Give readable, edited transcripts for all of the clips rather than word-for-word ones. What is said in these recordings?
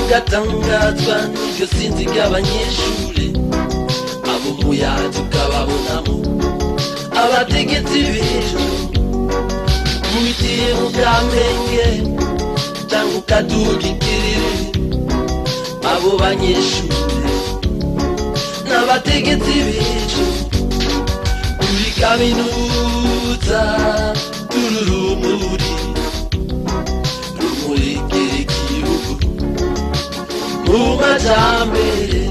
tugatangazwa n'iryo sinzi ry'abanyeshure abo muyaga tukababonamo abategetsi b'ejo mubitiye mu Kamenge cyangwa ukaduga ikiriri abo banyeshure n'abategetsi b'ejo muri kaminuza tururumuri rumurikira igihugu mu majambere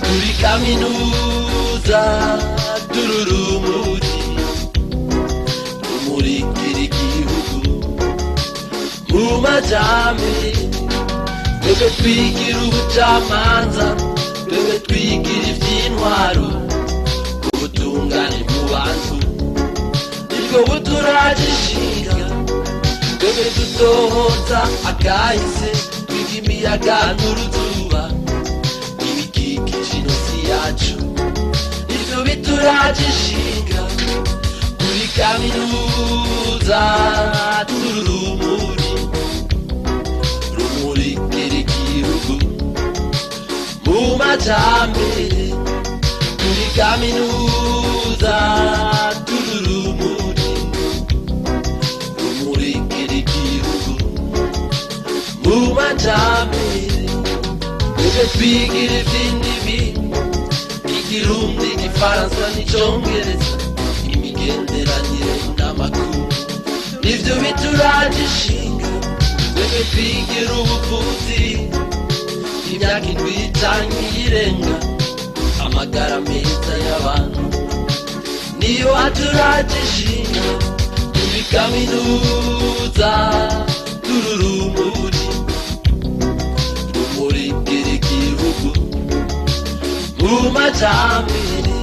muri kaminuza tururumuri rumurikira igihugu mu majambere twebwe twigira ubucamanza twebwe twigira ivy'intwaro ubutungane mu bantu nibwo buturagishinga twebwe dutohoza akahise twiga imiyaga n'uruzuba ibikikije inosi yacu nibyo bituragishinga muri kaminuza tururumuri rumurikira igihugu mu majambere muri kaminuza tururumuri rumurikira igihugu mu majambere twebwe twigira ivy'indimi ikirundi igifaransa n'icongereza imigenderanire n'amakuru nivyo bituragishinga twebwe twigira ubuvuzi imyaka indwi canke irenga amagara meza y'abantu niyo aturagishinga muri kaminuza tururumuri rumurikira igihugu mu majambere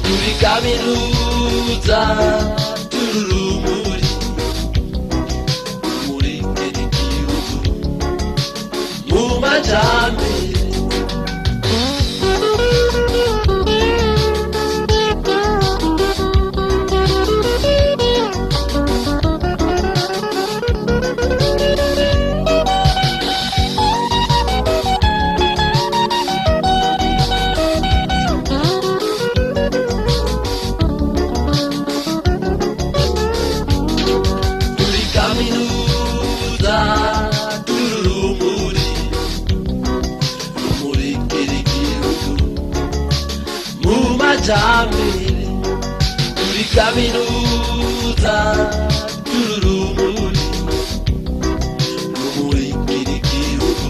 muri kaminuza tururumuri rumurikira igihugu mu majambere majambere muri kaminuza tururumuri rumurikira igihugu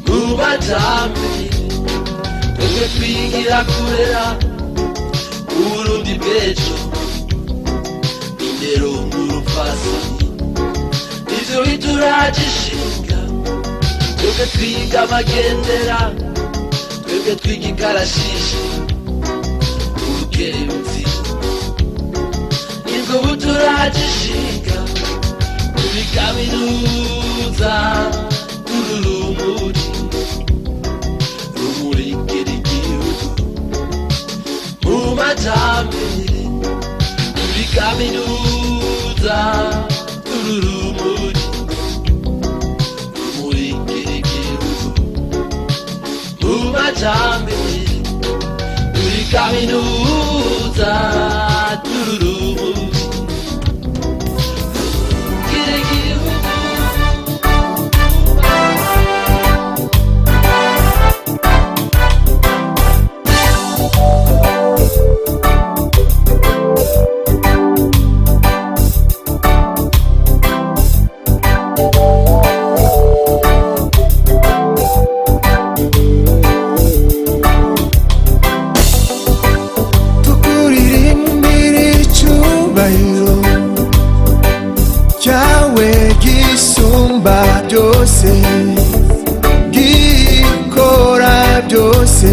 mu majambere twebwe twigira kurera uburundi bw'ejo indero n'urupfasoni nivyo bituragishinga twebwe twiga amagendera twebwe twiga ikarashishi ubukerebutsi nibwo buturagishinga muri kaminuza tururumuri rumurikira igihugu mu majambere muri kaminuza tururumuri rumurikira igihugu mu majambere muri kaminuza tururumuri byose gikora byose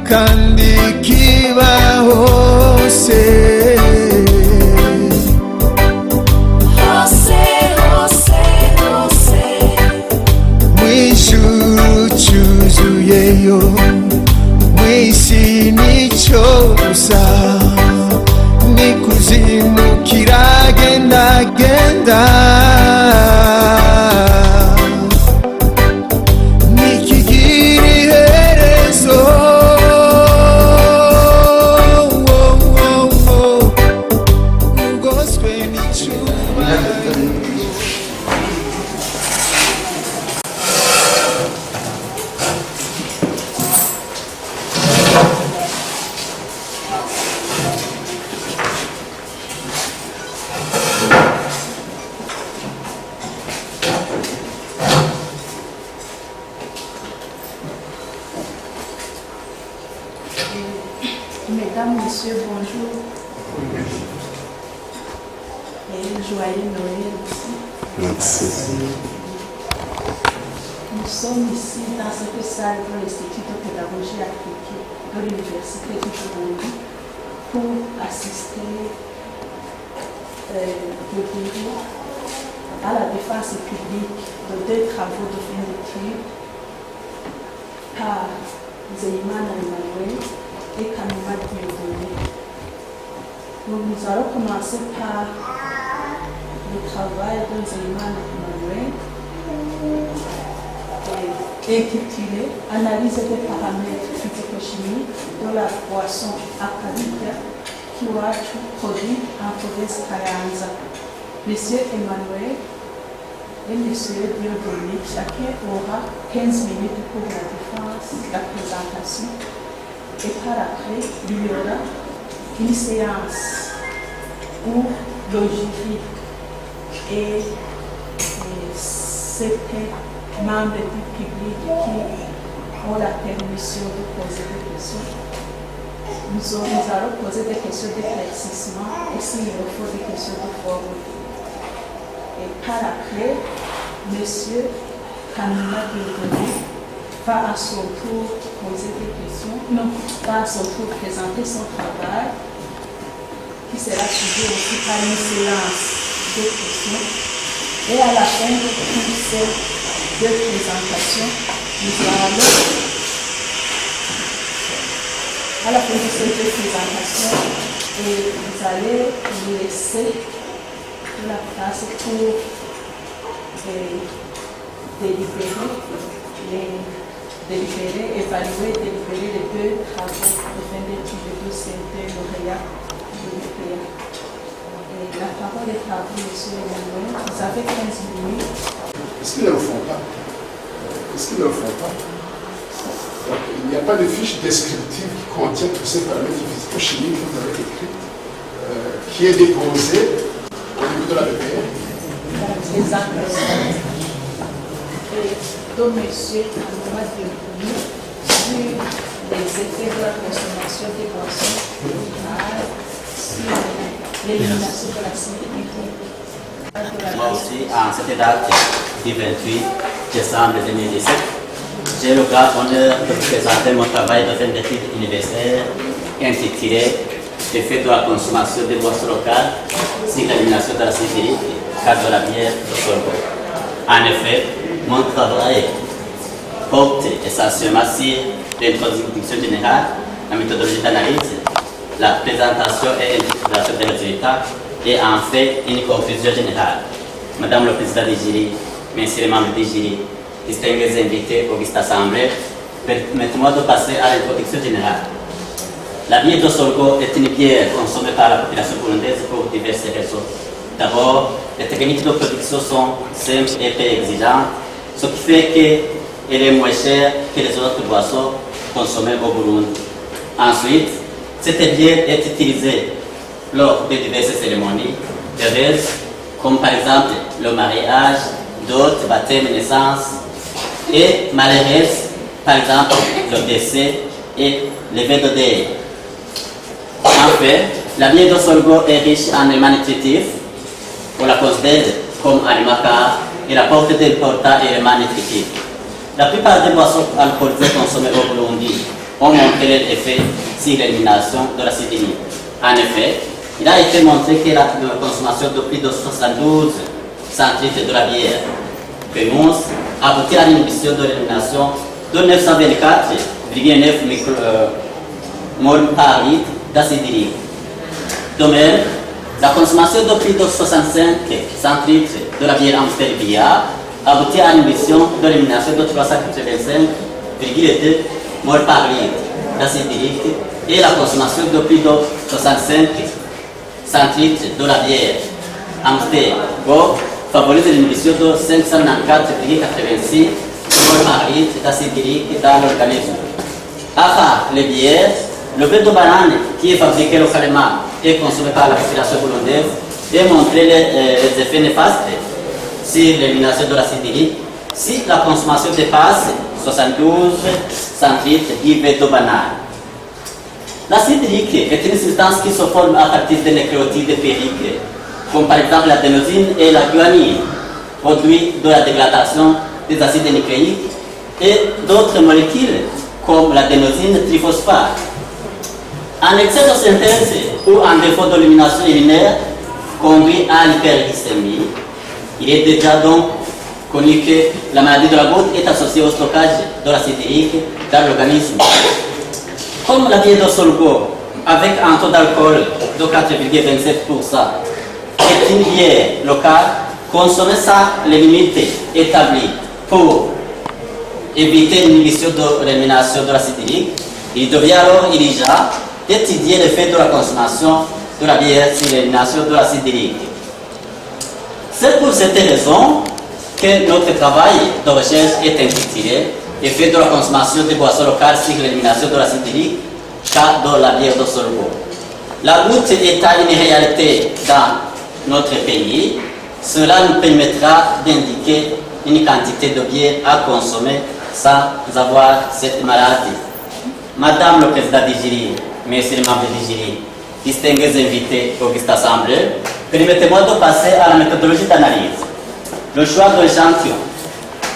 kandi kiba hose mw'ijuru cyuzuyeyo mw'isi nicyo gusa n'ikuzimu kiragendagenda Mesdames, Messieurs, bonjour. Et joyeux Noël aussi. Merci. Nous sommes ici dans cette salle de l'Institut de pédagogie appliquée de l'Université du Burundi pour assister à la défense publique de 2 travaux de fin d'études par Zeimana Emmanuel et Kanuma Dieudonné. Nous allons commencer par le travail de Zeimana Emmanuel intitulé Analyse des paramètres physico-chimiques de la boisson alcalique qui aura produit en province Kayanza. Monsieur Emmanuel et Monsieur Dieudonné, chacun aura 15 minutes pour la défense, la présentation, et par après, il y aura une séance où le jury et certains membres du public qui ont la permission de poser des questions. Nous allons poser des questions d'éclaircissement et s'il nous faut des questions de forme. Et par après, M. Kanuma Dieudonné va à son tour poser des questions, non, va à son tour présenter son travail, qui sera suivi aussi par une séance de questions. Et à la fin de toutes ces 2 présentations, nous allons, à la fin de ces 2 présentations, vous allez laisser la place pour évaluer, délibérer les 2 travaux de fin d'études de CNT lauréats de l'UPA. La parole est à vous, M. Emmanuel. Vous avez 15 minutes. Est-ce qu'ils ne le font pas? Est-ce qu'ils ne le font pas? Donc, il n'y a pas de fiche descriptive qui contient tous ces paramètres physico-chimiques que vous avez écrits, qui est déposée au niveau de la BPR. Exactement. Et donc, M. Kanuma Dieudonné, sur les effets de la consommation des boissons sur l'élimination de la sécurité. Moi aussi, en cette date du 28 décembre 2017, j'ai le grand honneur de vous présenter mon travail de fin d'études universitaires intitulé Effet de la consommation des boissons locales sur l'élimination de la syphilis car de la bière de sorgho. En effet, mon travail porte essentiellement sur l'introduction générale, la méthodologie d'analyse, la présentation et l'interprétation des résultats, et en fait une conclusion générale. Madame le Président du jury, Messieurs les membres du jury, distingués invités au Auguste Assemblée, permettez-moi de passer à l'introduction générale. La bière de sorgho est une bière consommée par la population burundaise pour diverses raisons. D'abord, les techniques de production sont simples et peu exigeantes, ce qui fait qu'elle est moins chère que les autres boissons consommées au Burundi. Ensuite, cette bière est utilisée lors de diverses cérémonies heureuses, comme par exemple le mariage, d'autres baptêmes, naissance, et malheureuses, par exemple le décès et le vœu de deuil. Enfin, la bière de sorgho est riche en éléments nutritifs. On la considère comme aliment car elle apporte d'importants éléments nutritifs. La plupart des boissons alcoolisées consommées au Burundi ont montré leur effet sur l'élimination de la syphilis. En effet, il a été montré que la consommation de plus de 72 centilitres de la bière Pémons aboutit à l'inhibition de l'élimination de 924,9 micromoles par litre d'acide urique. De même, la consommation de plus de 65 centilitres de la bière Amstel Billard aboutit à l'inhibition de l'élimination de 385,2 moles par litre d'acide urique et la consommation de plus de 65 centilitres de la bière Amstel Go favorise l'inhibition de 594,86 moles par litre d'acide urique dans l'organisme. À part les bières, le beurre de banane qui est fabriqué localement et consommé par la population burundaise et montrer les effets néfastes sur l'élimination de l'acide urique si la consommation dépasse 72 centilitres du beurre de banane. L'acide urique est une substance qui se forme à partir de nucléotides périques, comme par exemple l'adénosine et la guanine, produits de la dégradation des acides nucléiques, et d'autres molécules, comme l'adénosine triphosphate. Un excès de synthèse ou un défaut d'élimination urinaire conduit à l'hyperglycémie. Il est déjà donc connu que la maladie de la goutte est associée au stockage de l'acide urique dans l'organisme. Comme la bière de sorgho, avec un taux d'alcool de 4,27%, est une bière locale consommée sans les limites établies pour éviter l'inhibition de l'élimination de l'acide urique, il devient alors irrigeant d'étudier l'effet de la consommation de la bière sur l'élimination de l'acide urique. C'est pour cette raison que notre travail de recherche est intitulé « Effet de la consommation des boissons locales sur l'élimination de l'acide urique, cas de la bière de sorgho ». La goutte étant une réalité dans notre pays, cela nous permettra d'indiquer une quantité de bière à consommer sans avoir cette maladie. Madame le Président du jury, Messieurs les membres du jury, distingués invités Auguste Assemblée, permettez-moi de passer à la méthodologie d'analyse. Le choix de l'échantillon.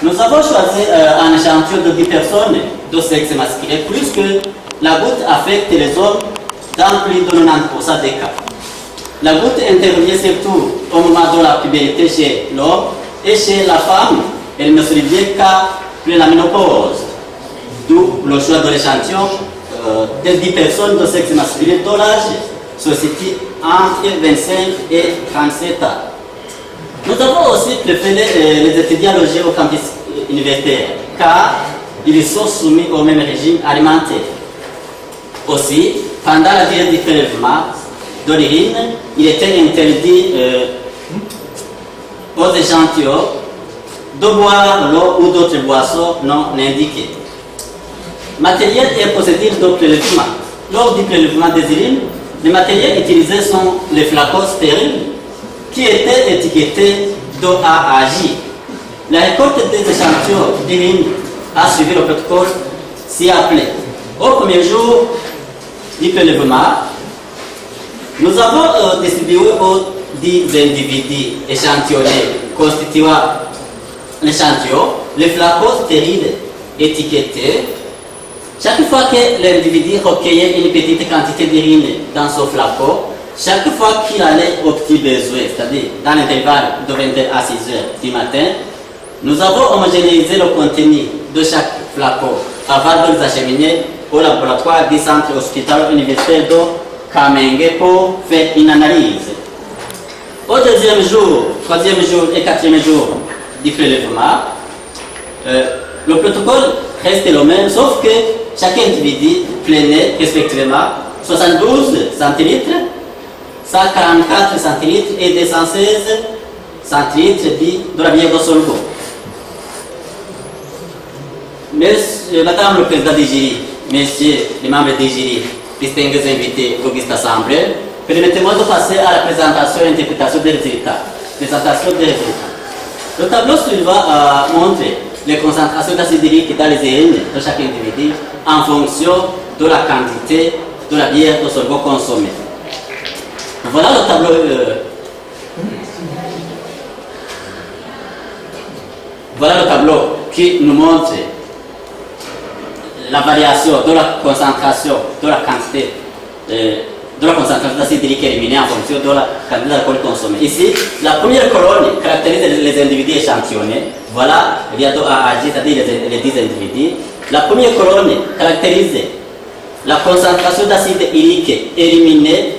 Nous avons choisi un échantillon de 10 personnes de sexe masculin, puisque la goutte affecte les hommes dans plus de 90% des cas. La goutte intervient surtout au moment de la puberté chez l'homme et chez la femme, elle ne survient qu'après la ménopause. D'où le choix de l'échantillon de 10 personnes de sexe masculin dont l'âge se situe entre 25 et 37 ans. Nous avons aussi préféré les étudiants logés au campus universitaire, car ils sont soumis au même régime alimentaire. Aussi, pendant la durée du prélèvement de l'urine, il était interdit aux échantillons de boire l'eau ou d'autres boissons non indiquées. Matériel et procédure de prélèvement. Lors du prélèvement des urines, les matériels utilisés sont les flacons stériles qui étaient étiquetés de A à J. La récolte des échantillons d'urine a suivi le protocole ci-appelé. Au premier jour du prélèvement, nous avons distribué aux 10 individus échantillonnés constituant l'échantillon les flacons stériles étiquetés. Chaque fois que l'individu recueillait une petite quantité d'urine dans son flacon, chaque fois qu'il allait au petit besoin, c'est-à-dire dans l'intervalle de 22 à 6 heures du matin, nous avons homogénéisé le contenu de chaque flacon avant de les acheminer au laboratoire du centre hospitalier universitaire de Kamenge pour faire une analyse. Au deuxième jour, troisième jour et quatrième jour du prélèvement, le protocole reste le même, sauf que chaque individu prenait respectivement 72 centilitres, 144 centilitres et 216 centilitres de la bière de sorgho. Madame le Président du jury, Messieurs les membres du jury, distingués invités Auguste Assemblée, permettez-moi de passer à la présentation et interprétation des résultats. Présentation des résultats. Le tableau suivant montre les concentrations d'acide urique dans les urines de chaque individu en fonction de la quantité de la bière de sorgho consommée. Voilà le tableau. Voilà le tableau qui nous montre la variation de la concentration de la quantité de la concentration d'acide urique éliminée en fonction de la quantité d'alcool consommée. Ici, la première colonne caractérise les individus échantillonnés. Voilà, il y a 2 A à J, c'est-à-dire les 10 individus. La première colonne caractérise la concentration d'acide urique éliminée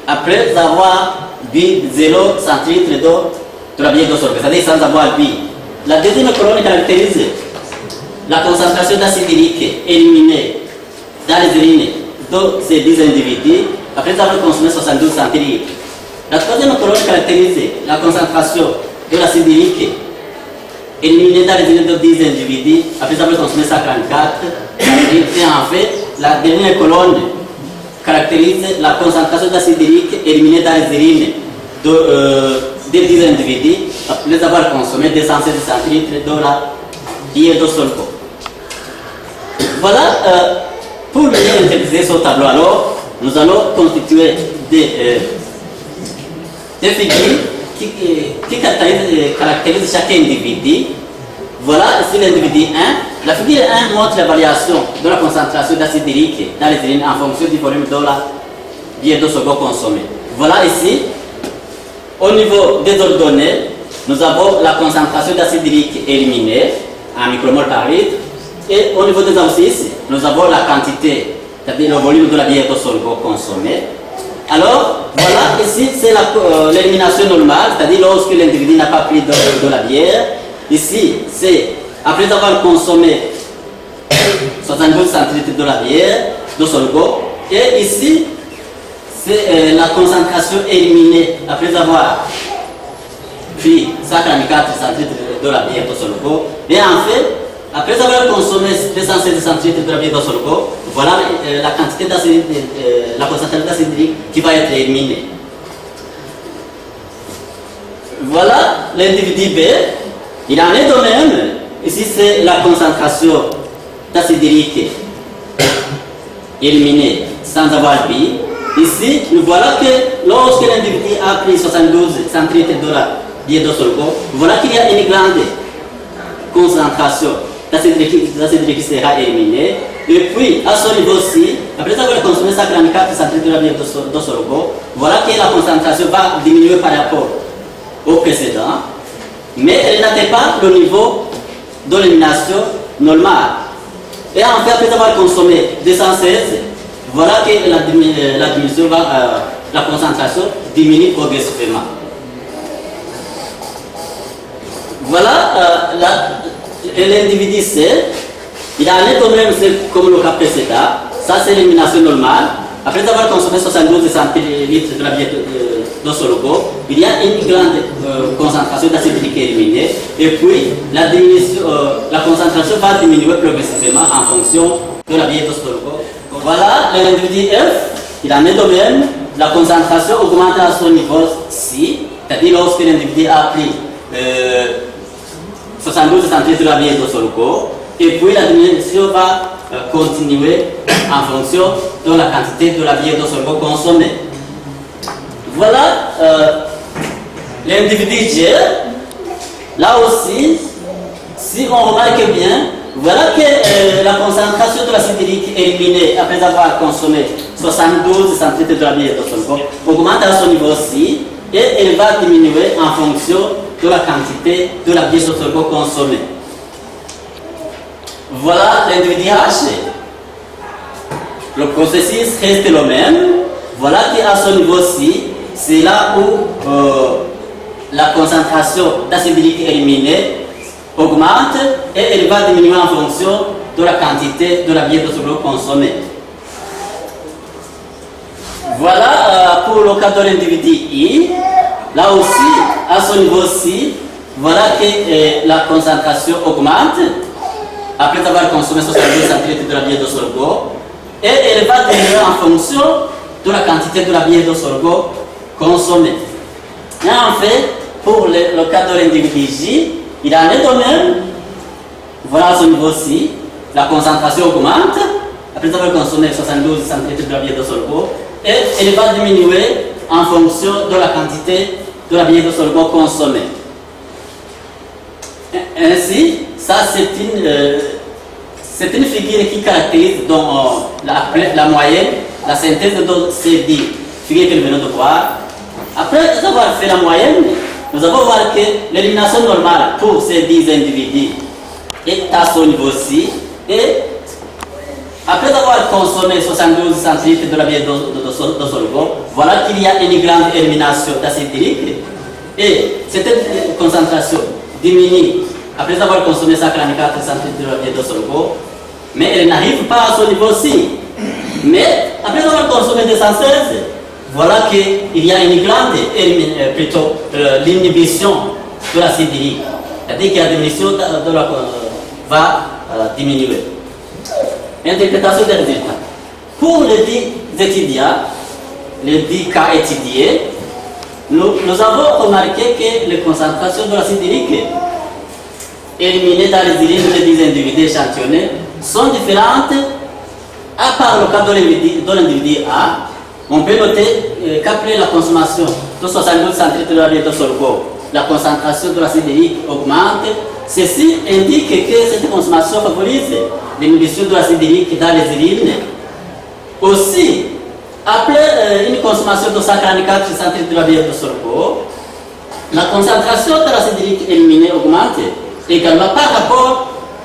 après avoir bu 0 centilitres de la bière de sorgho, c'est-à-dire sans avoir bu. La deuxième colonne caractérise la concentration d'acide urique éliminée dans les urines de ces 10 individus après avoir consommé 72 centilitres. La troisième colonne caractérise la concentration de l'acide urique éliminée dans les urines de 10 individus après avoir consommé 144 centilitres. Et en fait, la dernière colonne caractérise la concentration d'acide urique éliminée dans les urines des 10 individus après avoir consommé 216 centilitres de la bière de sorgho. Voilà pour mieux interpréter ce tableau, alors, nous allons constituer des figures qui caractérisent chaque individu. Voilà ici l'individu 1. La figure 1 montre la variation de la concentration d'acide urique dans les urines en fonction du volume de la bière d'eau seconde consommée. Voilà ici, au niveau des ordonnées, nous avons la concentration d'acide urique éliminée en micromol par litre. Et au niveau des abscisses, nous avons la quantité, c'est-à-dire le volume de la bière d'eau seconde consommée. Alors, voilà, ici c'est l'élimination normale, c'est-à-dire lorsque l'individu n'a pas pris de la bière. Ici, c'est après avoir consommé 72 centilitres de la bière, de Solgo. Et ici, c'est la concentration éliminée après avoir pris 144 centilitres de la bière de Solgo. Et en fait, après avoir consommé 216 centilitres de la bière de Solgo, voilà la quantité d'acide, la concentration d'acide urique qui va être éliminée. Voilà l'individu B. Il en est de même. Ici, c'est la concentration d'acide urique éliminée sans avoir bu. Ici, nous voilà que lorsque l'individu a pris 72 centilitres de la bière de Solgo, voilà qu'il y a une grande concentration d'acide urique qui sera éliminée. Et puis, à ce niveau-ci, après avoir consommé 144 centilitres de la bière de Solgo, voilà que la concentration va diminuer par rapport au précédent. Mais elle n'atteint pas le niveau de l'élimination normale. Et en fait, après avoir consommé 216, voilà que la diminution la concentration diminue progressivement. Voilà l'individu C. Il a un de même comme le cas précédent. Ça, c'est l'élimination normale. Après avoir consommé 72 centilitres de la bière de Solgo, il y a une grande concentration d'acide urique éliminée. Et puis, la concentration va diminuer progressivement en fonction de la bière de Solgo. Voilà, l'individu F, il en est de même. La concentration augmente à son niveau C, c'est-à-dire lorsque l'individu a pris 72 centilitres de la bière de Solgo. Et puis, la diminution va continuer en fonction de la quantité de la bière de Solgo consommée. Voilà l'individu G. Là aussi, si on remarque bien, voilà que la concentration de l'acide urique éliminée après avoir consommé 72 centilitres de la bière de Solgo augmente à son niveau-ci et elle va diminuer en fonction de la quantité de la bière de Solgo consommée. Voilà l'individu H. Le processus reste le même. Voilà qu'à ce niveau-ci, c'est là où la concentration d'acide urique éliminée augmente et elle va diminuer en fonction de la quantité de la bière de Solgo consommée. Voilà pour le cas de l'individu I. Là aussi, à ce niveau-ci, voilà que la concentration augmente après avoir consommé 72 centilitres de la bière de Solgo et elle va diminuer en fonction de la quantité de la bière de Solgo consommée. Et en fait, pour le cas de l'individu J, il en est de même. Voilà à ce niveau-ci, la concentration augmente après avoir consommé 72 centilitres de la bière de Solgo et elle va diminuer en fonction de la quantité de la bière de Solgo consommée. Ainsi, ça c'est une figure qui caractérise donc, la moyenne, la synthèse de ces 10 figures que nous venons de voir. Après avoir fait la moyenne, nous allons voir que l'élimination normale pour ces 10 individus est à ce niveau-ci. Et après avoir consommé 72 centilitres de la bière de Solgo, voilà qu'il y a une grande élimination d'acide urique. Et cette concentration diminue après avoir consommé 144 centilitres de la bière de Solgo, mais elle n'arrive pas à ce niveau-ci. Mais après avoir consommé 216, voilà qu'il y a une grande l'inhibition de l'acide urique. C'est-à-dire que la diminution va diminuer. Interprétation des résultats. Pour les 10 étudiants, les 10 cas étudiés, nous avons remarqué que les concentrations de l'acide urique éliminées dans les urines des 10 individus échantillonnés sont différentes à À part le cas de l'individu A, on peut noter qu'après la consommation de 72 centilitres de la bière de sorgho, la concentration de l'acide hydrique augmente. Ceci indique que cette consommation favorise l'inhibition de l'acide hydrique dans les urines. Aussi, après une consommation de 144 centilitres de la bière de sorgho, la concentration de l'acide hydrique éliminée augmente également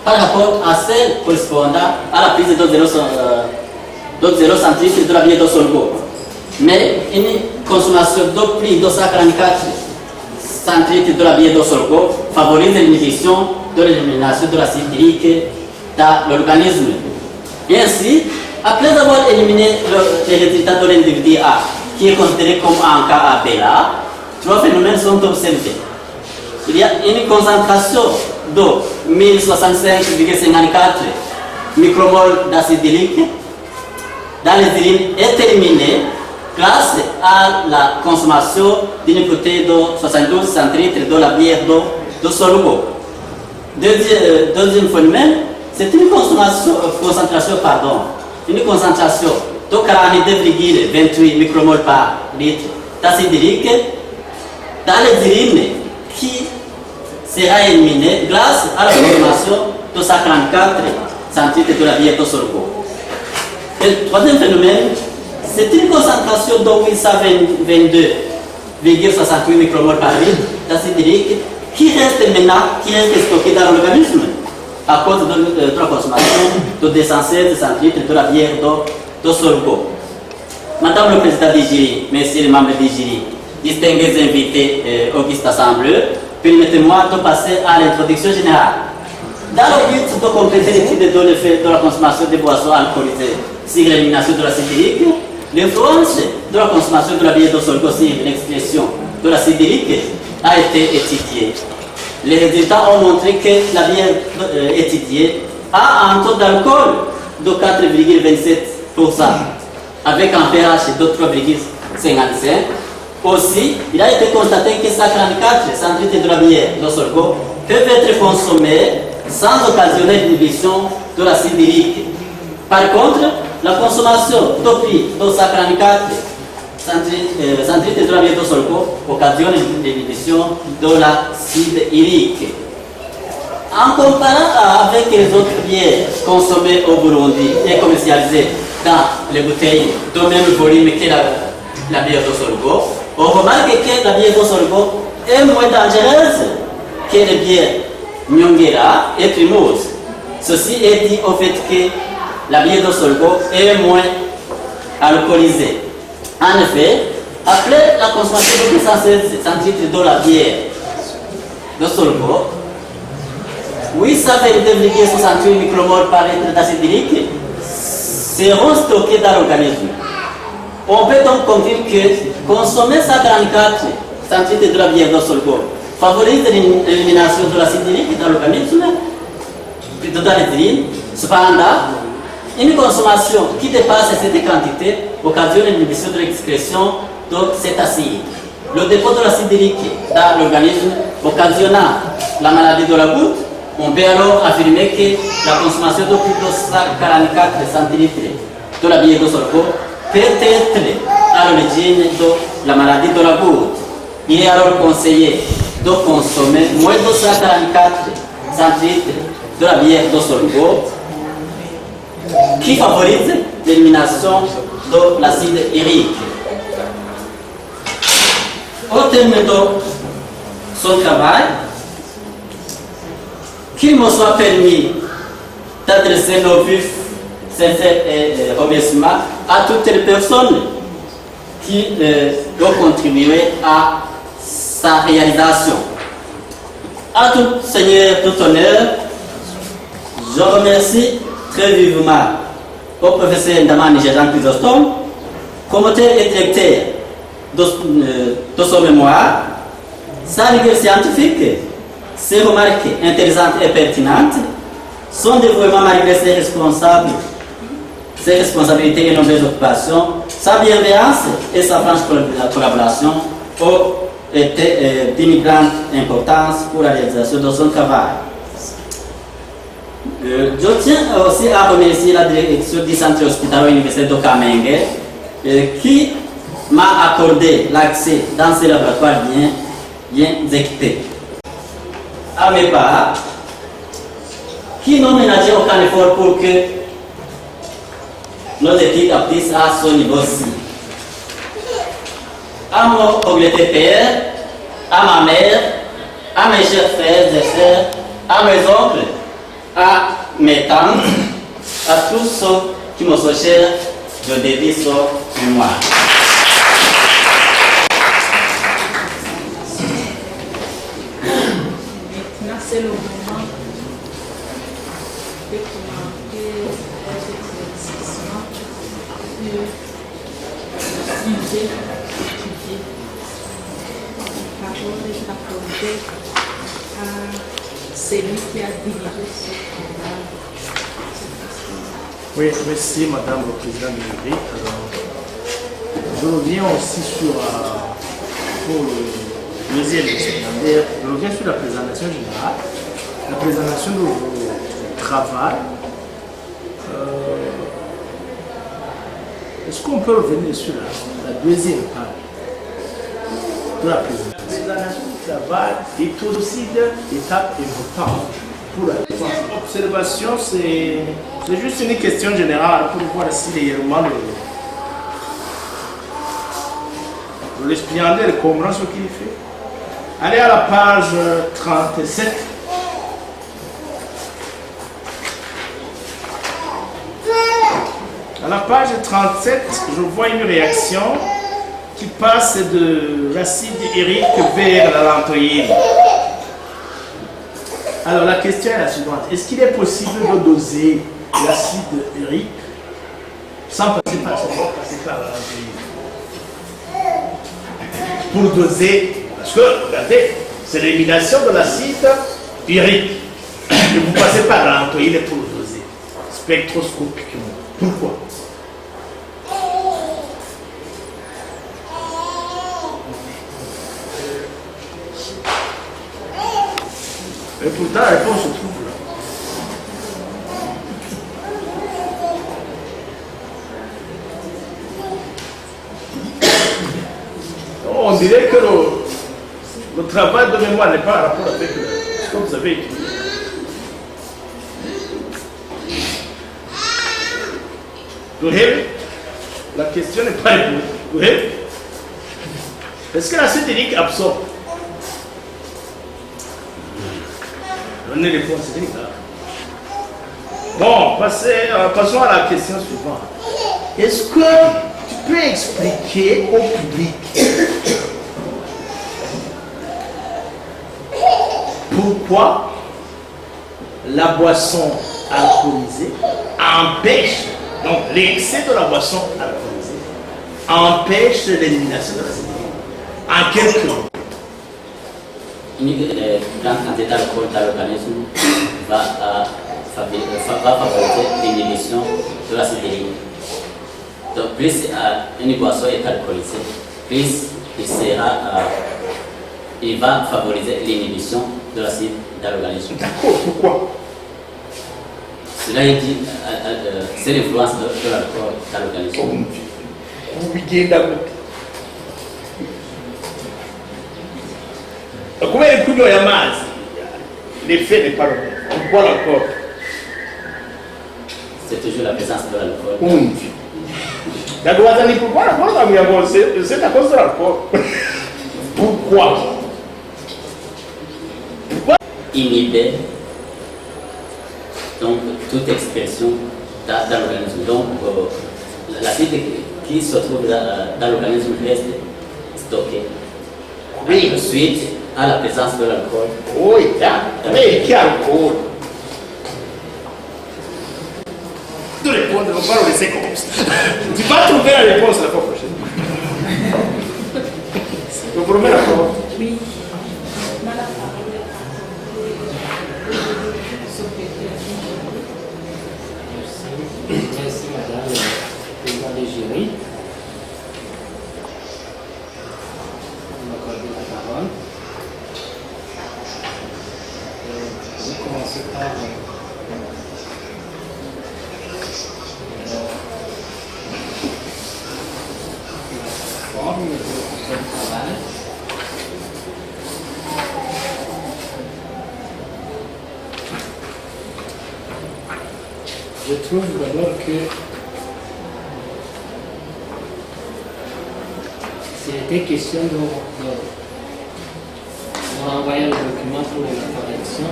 par rapport à celle correspondant à la prise de 0 centilitres de la bière de sorgho. Mais une consommation de plus de 144 centilitres de la bière de sorgho favorise l'inhibition de l'élimination de l'acide hydrique dans l'organisme. Ainsi, après avoir éliminé les résultats de l'individu A, qui est considéré comme un cas ABA, trois phénomènes sont observés. Il y a une concentration de 1065,54 micromoles d'acide hydrique dans les urines est éliminée grâce à la consommation d'une bouteille de 72 centilitres de la bière de sorgho. Deuxième phénomène, c'est une concentration de 42,28 micromoles par litre d'acide hydrique dans les urines qui sera éliminée grâce à la consommation de 144 centilitres de la bière de sorgho. Et le troisième phénomène, c'est une concentration de 822,68 micromoles par litre d'acide hydrique qui reste stocké dans l'organisme à cause de la consommation de 216 centilitres de la bière de sorgho. Madame le Président du jury, Messieurs les membres du jury, distingués invités, augustes assembleurs, permettez-moi de passer à l'introduction générale. Dans le but de compléter l'étude de l'effet de la consommation des boissons alcoolisées sur l'élimination de l'acide hydrique, l'influence de la consommation de la bière de sorgho sur l'expression de l'acide hydrique a été étudiée. Les résultats ont montré que la bière étudiée a un taux d'alcool de 4,27% avec un pH de 3,55. Aussi, il a été constaté que 144 centilitres de la bière de sorgho peuvent être consommés sans occasionner l'inhibition de l'acide hydrique. Par contre, la consommation de plus de 144 centilitres de la bière de sorgho occasionne l'inhibition de l'acide hydrique. En comparant avec les autres bières consommées au Burundi et commercialisées dans les bouteilles de même volume que la bière de sorgho, on remarque que la bière de sorgho est moins dangereuse que les bières Nyongera et Primose. Ceci est dû au fait que la bière de sorgho est moins alcoolisée. En effet, après la consommation de 216 centilitres de la bière de sorgho, 822,68 micromoles par litre d'acide hydrique seront stockés dans l'organisme. On peut donc conclure que consommer 134 centilitres de la bière de sorgho favorise l'élimination de l'acide hydrique dans l'organisme, plutôt dans les urines. Cependant, une consommation qui dépasse cette quantité occasionne l'inhibition de l'excrétion de cet acide. Le dépôt de l'acide hydrique dans l'organisme occasionnant la maladie de la goutte, on peut alors affirmer que la consommation de plus de 144 centilitres de la bière de sorgho peut être à l'origine de la maladie de la goutte. Il est alors conseillé de consommer moins de 144 centilitres de la bière de sorgho qui favorise l'élimination de l'acide hydrique. Au terme de son travail, qu'il me soit permis d'adresser nos vifs sincères et remerciements à toutes les personnes qui ont contribué à sa réalisation. À tout Seigneur, tout honneur, je remercie très vivement au professeur Ndamani Jean Chrysostome, commentaire et directeur de son mémoire, sa rigueur scientifique, ses remarques intelligentes et pertinentes, son dévouement malgré ses responsabilités et nombreuses occupations, sa bienveillance et sa franche collaboration ont été d'une grande importance pour la réalisation de son travail. Je tiens aussi à remercier la direction du centre hospitalier universitaire de Kamenge qui m'a accordé l'accès dans ces laboratoires bien équipés. À mes parents, qui n'ont ménagé aucun effort pour que nos études aboutissent à ce niveau-ci. À mon regretté père, à ma mère, à mes chers frères et sœurs, à mes oncles, à mes tantes, à tous ceux qui me sont chers, je dédie ce mémoire. Maintenant, c'est le moment de commenter les exercices de sujet étudié. La parole est accordée à celui qui a dirigé ce programme. Oui, merci Madame le Président du jury. Je reviens aussi sur pour le deuxième secondaire, je reviens sur la présentation générale, la présentation de vos travail. Est-ce qu'on peut revenir sur la deuxième page de la présentation? La présentation du travail est aussi une étape importante pour la observation. C'est juste une question générale pour voir si réellement le récipiendaire comprend ce qu'il fait. Allez à la page 37. À la page 37, je vois une réaction qui passe de l'acide urique vers la lantoïne. Alors la question est la suivante. Est-ce qu'il est possible de doser l'acide urique sans passer par la lantoïne? Pour doser, parce que regardez, c'est l'élimination de l'acide urique. Et vous passez par la lantoïne pour le doser, spectroscopiquement. Pourquoi? Et pourtant, la réponse se trouve là. On dirait que le travail de mémoire n'est pas en rapport avec ce que vous avez étudié. Vous voyez? La question n'est pas répondue. Vous voyez? Est-ce que l'acide urique absorbe? Donnez les réponses, c'est là. Bon, passons à la question suivante. Est-ce que tu peux expliquer au public pourquoi la boisson alcoolisée empêche, donc l'excès de la boisson alcoolisée empêche l'élimination de l'acide urique? En quelques mots. Une grande quantité d'alcool dans l'organisme va favoriser l'inhibition de l'acide urique. Donc, plus une boisson est alcoolisée, plus il va favoriser l'inhibition de l'acide dans l'organisme. D'accord, pourquoi? Cela est dit, c'est l'influence de l'alcool dans l'organisme. Comment est le ya mazi? L'effet n'est pas le même. Pourquoi l'alcool? C'est toujours la présence de l'alcool. D'accord, pourquoi l'alcool? C'est à cause de l'alcool. Pourquoi? Inhiber donc toute expression dans l'organisme. Donc l'acide qui se trouve dans l'organisme reste stocké. Oui. Ensuite, à la présence de l'alcool. Oui, mais quel alcool? De répondre, on va le laisser comme ça. Tu vas trouver la réponse la fois prochaine. Je vous promets la parole. Oui. Maintenant, la parole est accordée au secrétaire général. Merci Madame le Président du jury. Vous m'accordez la parole. Je vais commencer par conditions de travail. Je trouve d'abord que s'il était question de renvoyer le document pour la correction,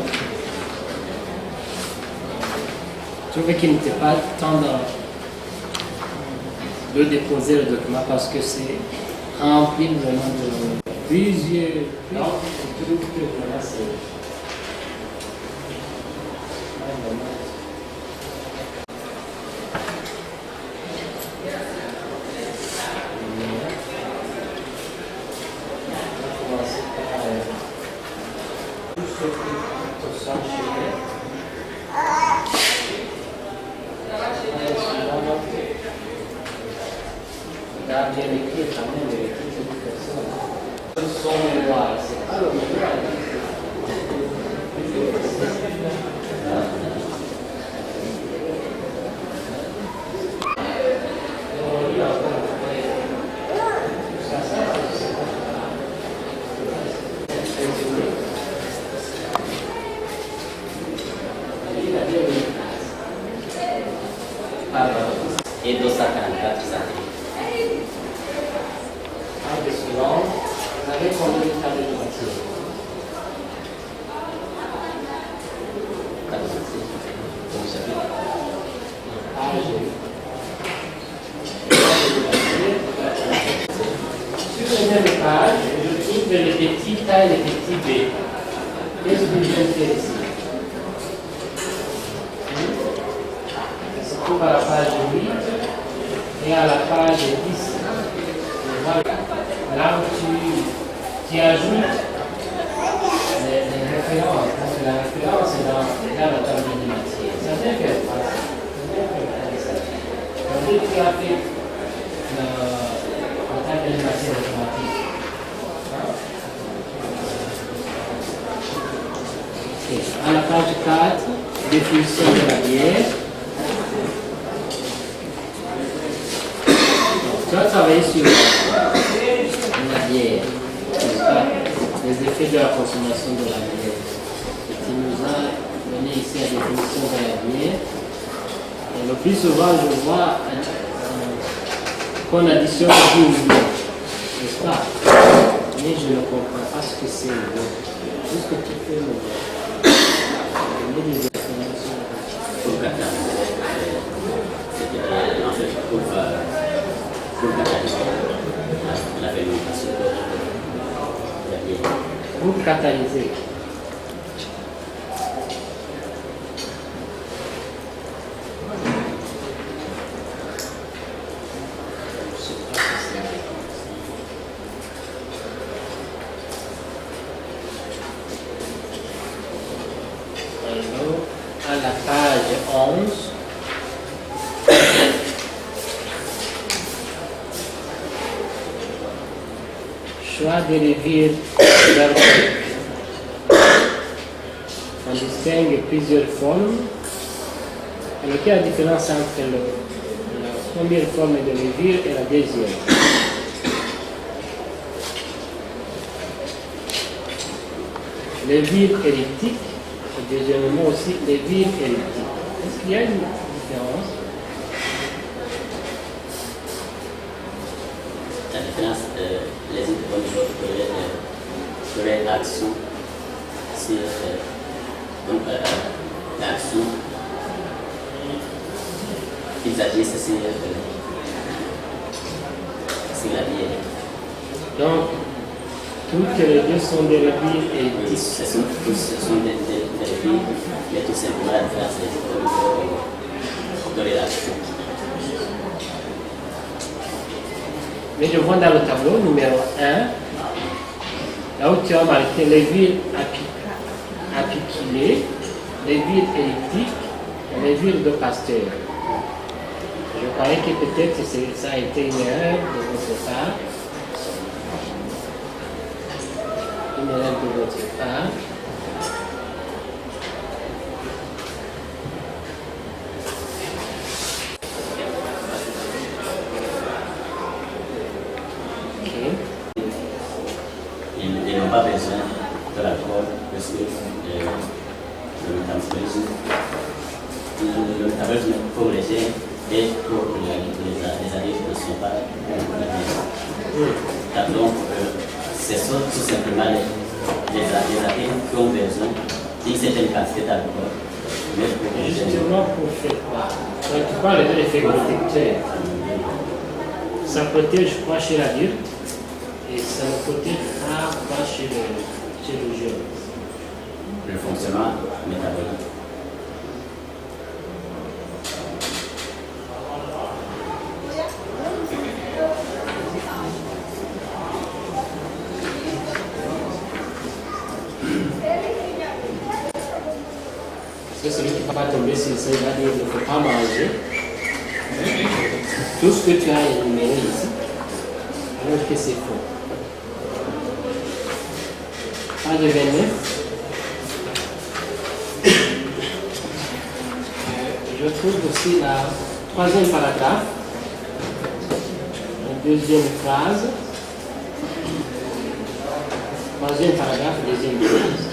je trouvais qu'il n'était pas temps de déposer le document parce que c'est rempli vraiment de plusieurs. Non, je trouve que vraiment c'est. Bien écrit quand même les titres de personnes. Son mémoire, c'est pas le mémoire. Et 244 ça. Vous avez combien de tas de droitiers? Sur les mêmes pages, je trouve les petits A et les petits B. Qu'est-ce que je fais ici? Ça se trouve à la page 8 et à la page 10. Là où tu ajoutes les références. Donc la référence est dans la table de matière. Ça t'inquiète. Donc tu as fait la table de matière automatique. Okay. À la page 4, définition de la bière. Tu vas travailler sur la bière, les effets de la consommation de la bière. Et tu nous as donné ici la définition de la bière. Et le plus souvent, je vois qu'on additionne 12 mots, n'est-ce pas? Mais je ne comprends pas ce que c'est le mot. Est-ce que tu peux me donner des informations? Pour catalyser, en fait, pour catalyser la fermentation de la bière. Pour catalyser. Alors, à la page 11, choix des levures d'alcool. On distingue plusieurs formes. Alors, quelle est la différence entre la première forme de levure et la deuxième? Levure elliptique, et deuxièmement aussi levure elliptique. Est-ce qu'il y a une différence? La différence, les autres feraient l'action sur l'action qu'ils agissent sur la bière. Donc, toutes les deux sont des levures elliptiques. Ce sont des levures, mais tout simplement la différence de l'action. Mais je vois dans le tableau numéro 1, là où tu as marqué levure apicillée, levure elliptique et levure de Pasteur. Je croyais que peut-être ça a été une erreur de votre part. Une erreur de votre part. n'ont pas besoin de l'alcool parce que le métabolisme pour les jeunes et pour les adultes ne sont pas donc ce sont tout simplement les adultes qui ont besoin d'une certaine quantité d'alcool. Justement pour faire quoi? Quand tu parles de l'effet protecteur, ça protège quoi chez l'adulte et ça ne protège pas chez le jeune. Le fonctionnement métabolique. C'est celui qui va tomber sur ça, il va dire qu'il ne faut pas manger tout ce que tu as énuméré ici, alors que c'est faux. Page 29. Je trouve aussi la troisième paragraphe, la deuxième phrase, troisième paragraphe, deuxième phrase.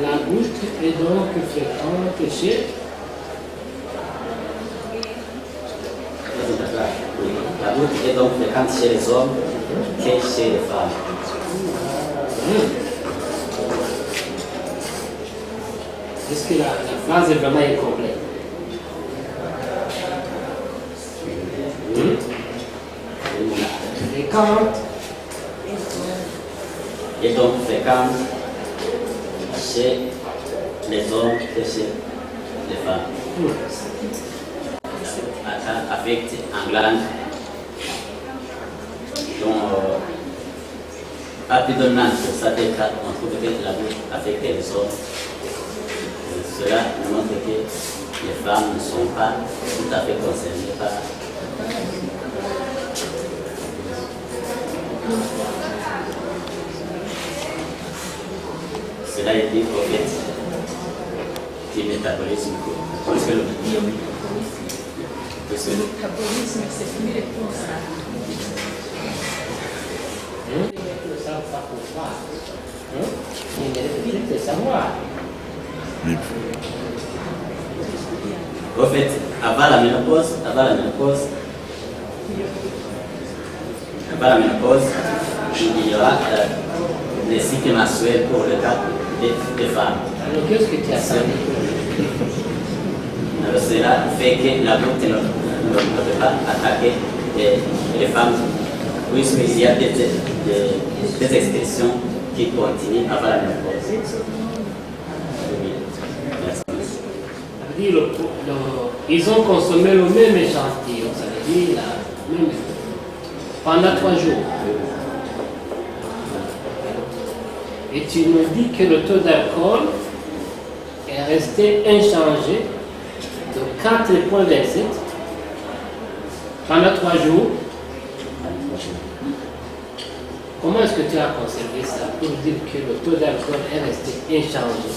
La goutte est donc fréquente chez la goutte est donc fréquente chez les hommes que chez les femmes. Est-ce que la phrase est vraiment incomplète? Fréquente Et donc fréquente chez les hommes que chez les femmes. Affecte en glande dont prédominante pour certains cas, on trouve que la bouche affecte les hommes. Cela nous montre que les femmes ne sont pas tout à fait concernées par cela est dit au fait du métabolisme. Parce que le métabolisme, c'est plus les pour ça. Ça va pas pour toi. Il mérite de savoir. au fait, avant la ménopause, il y aura des cycles menstruels pour le cas des femmes. Alors qu'est-ce que tu as ça? Alors cela fait que la goutte ne peut pas attaquer les femmes, puisqu'il y a des expressions qui continuent avant la ménopause. Oui. Ça veut dire ils ont consommé le même échantillon, ça veut dire la même pendant 3 jours. Et tu nous dis que le taux d'alcool est resté inchangé de 4,27 pendant 3 jours. Comment est-ce que tu as conservé ça pour dire que le taux d'alcool est resté inchangé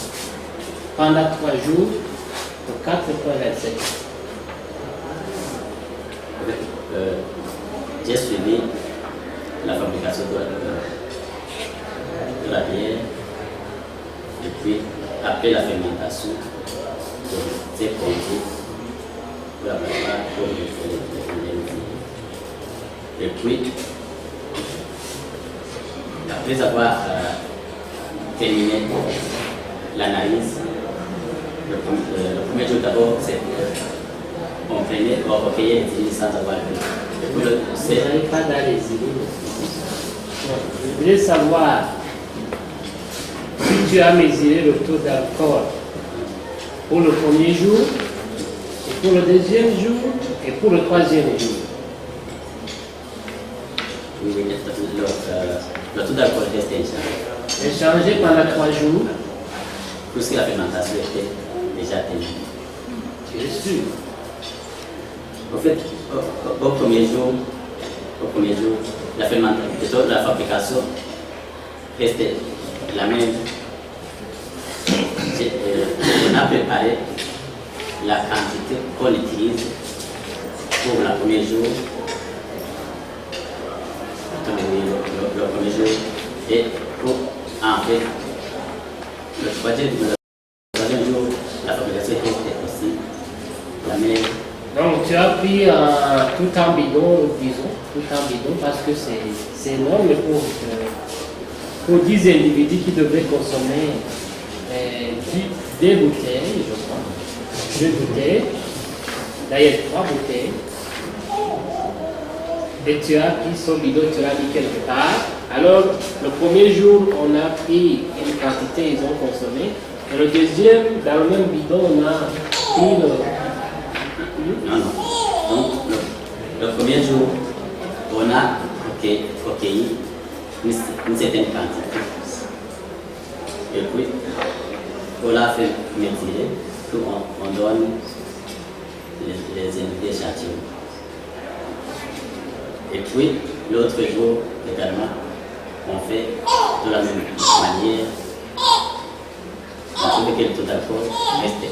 pendant 3 jours de 4,27? J'ai suivi la fabrication de la bière et puis après la fermentation de ces produits pour la préparer pour les et puis après avoir terminé l'analyse, le premier jour d'abord on recueillait les idées sans avoir vu. Vous n'avez pas dans les idées. Je voulais savoir si tu as mesuré le taux d'alcool pour le premier jour, et pour le deuxième jour, et pour le troisième jour. Oui, le taux d'alcool restait Échangé pendant 3 jours. puisque la fermentation était déjà terminée. Tu es sûr? En fait, au premier jour, la fermentation, la fabrication restait la même. On a préparé la quantité qu'on utilise pour le premier jour. Le premier jour Et pour, en fait, le troisième jour, la fabrication était aussi la même. Donc tu as pris tout en bidon, disons, tout en bidon, parce que c'est énorme pour 10 individus qui devraient consommer des bouteilles, je crois. 2 bouteilles, d'ailleurs 3 bouteilles. Et tu as pris son bidon, tu l'as mis quelque part. Alors, le premier jour, on a pris une quantité, ils ont consommé. Et le deuxième, dans le même bidon, on a pris le... Non, non. Donc, le premier jour, on a recueilli une certaine quantité. Et puis, on a fait métier, on donne les individus échantillons. Et puis, l'autre jour, également, on fait de la même manière. On trouve que le total code reste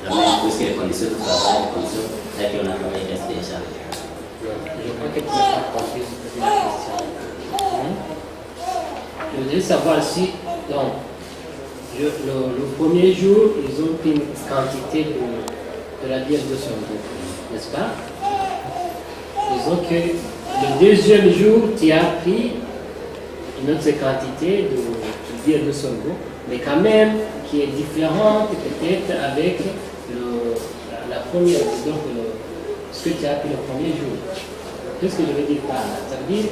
la même, puisque les conditions de travail, les conditions là qu'on a travaillé restent déjà. Je crois que tu n'as pas compris la question. Je voudrais savoir si, donc, le premier jour, ils ont pris une quantité de la bière de son goût, n'est-ce pas? Disons que le deuxième jour, tu as pris une autre quantité de bière de son goût, mais quand même qui est différente peut-être avec la première, donc ce que tu as pris le premier jour. Qu'est-ce que je veux dire par là? Ça veut dire,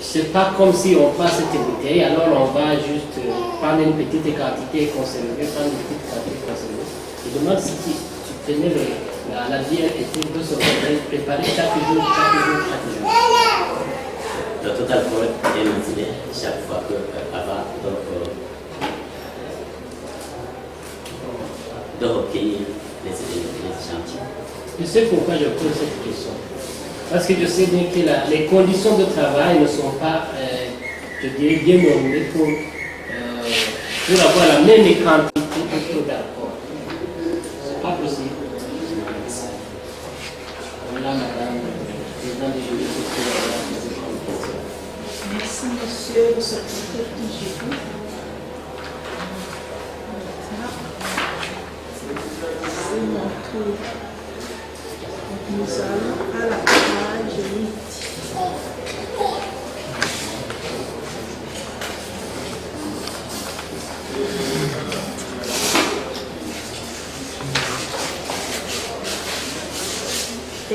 c'est pas comme si on prend cette bouteille, alors on va juste prendre une petite quantité conservée, prendre une petite quantité conservée. Je demande si tu prenais la bière était de son préparée chaque jour. Le total code est mentionné chaque fois avant de recueillir les échantillons. Je sais pourquoi je pose cette question. Parce que je sais bien que les conditions de travail ne sont pas, je dirais, bien normées pour avoir la même quantité de taux d'alcool. C'est pas possible. Voilà, madame, présidente du jury, Merci, monsieur le secrétaire du jury. C'est mon tour. Nous allons à la page 8.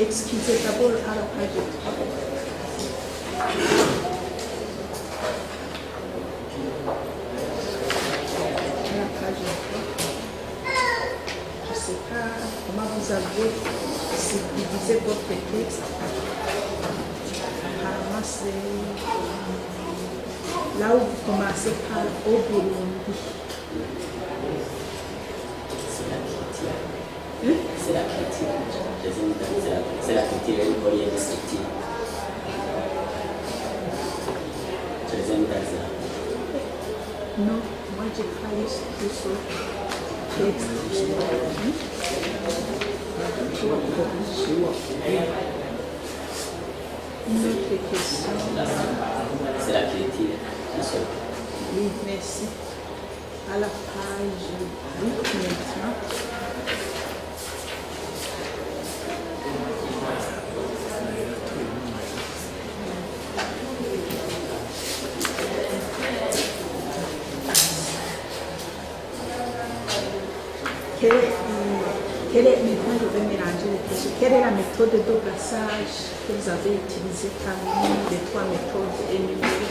Excusez d'abord à la page 3. Je ne sais pas comment vous avez divisé votre texte. Apparemment, c'est là où vous commencez par au Burundi. C'est la critique. C'est la critique du collier de structure. Je les aime dans ça. Non, moi j'ai travaillé sur ce texte. Une autre question. C'est la critique. Oui, merci. À la page 8 maintenant. Maintenant, je vais mélanger les questions. Quelle est la méthode de brassage que vous avez utilisée parmi les 3 méthodes énumérées?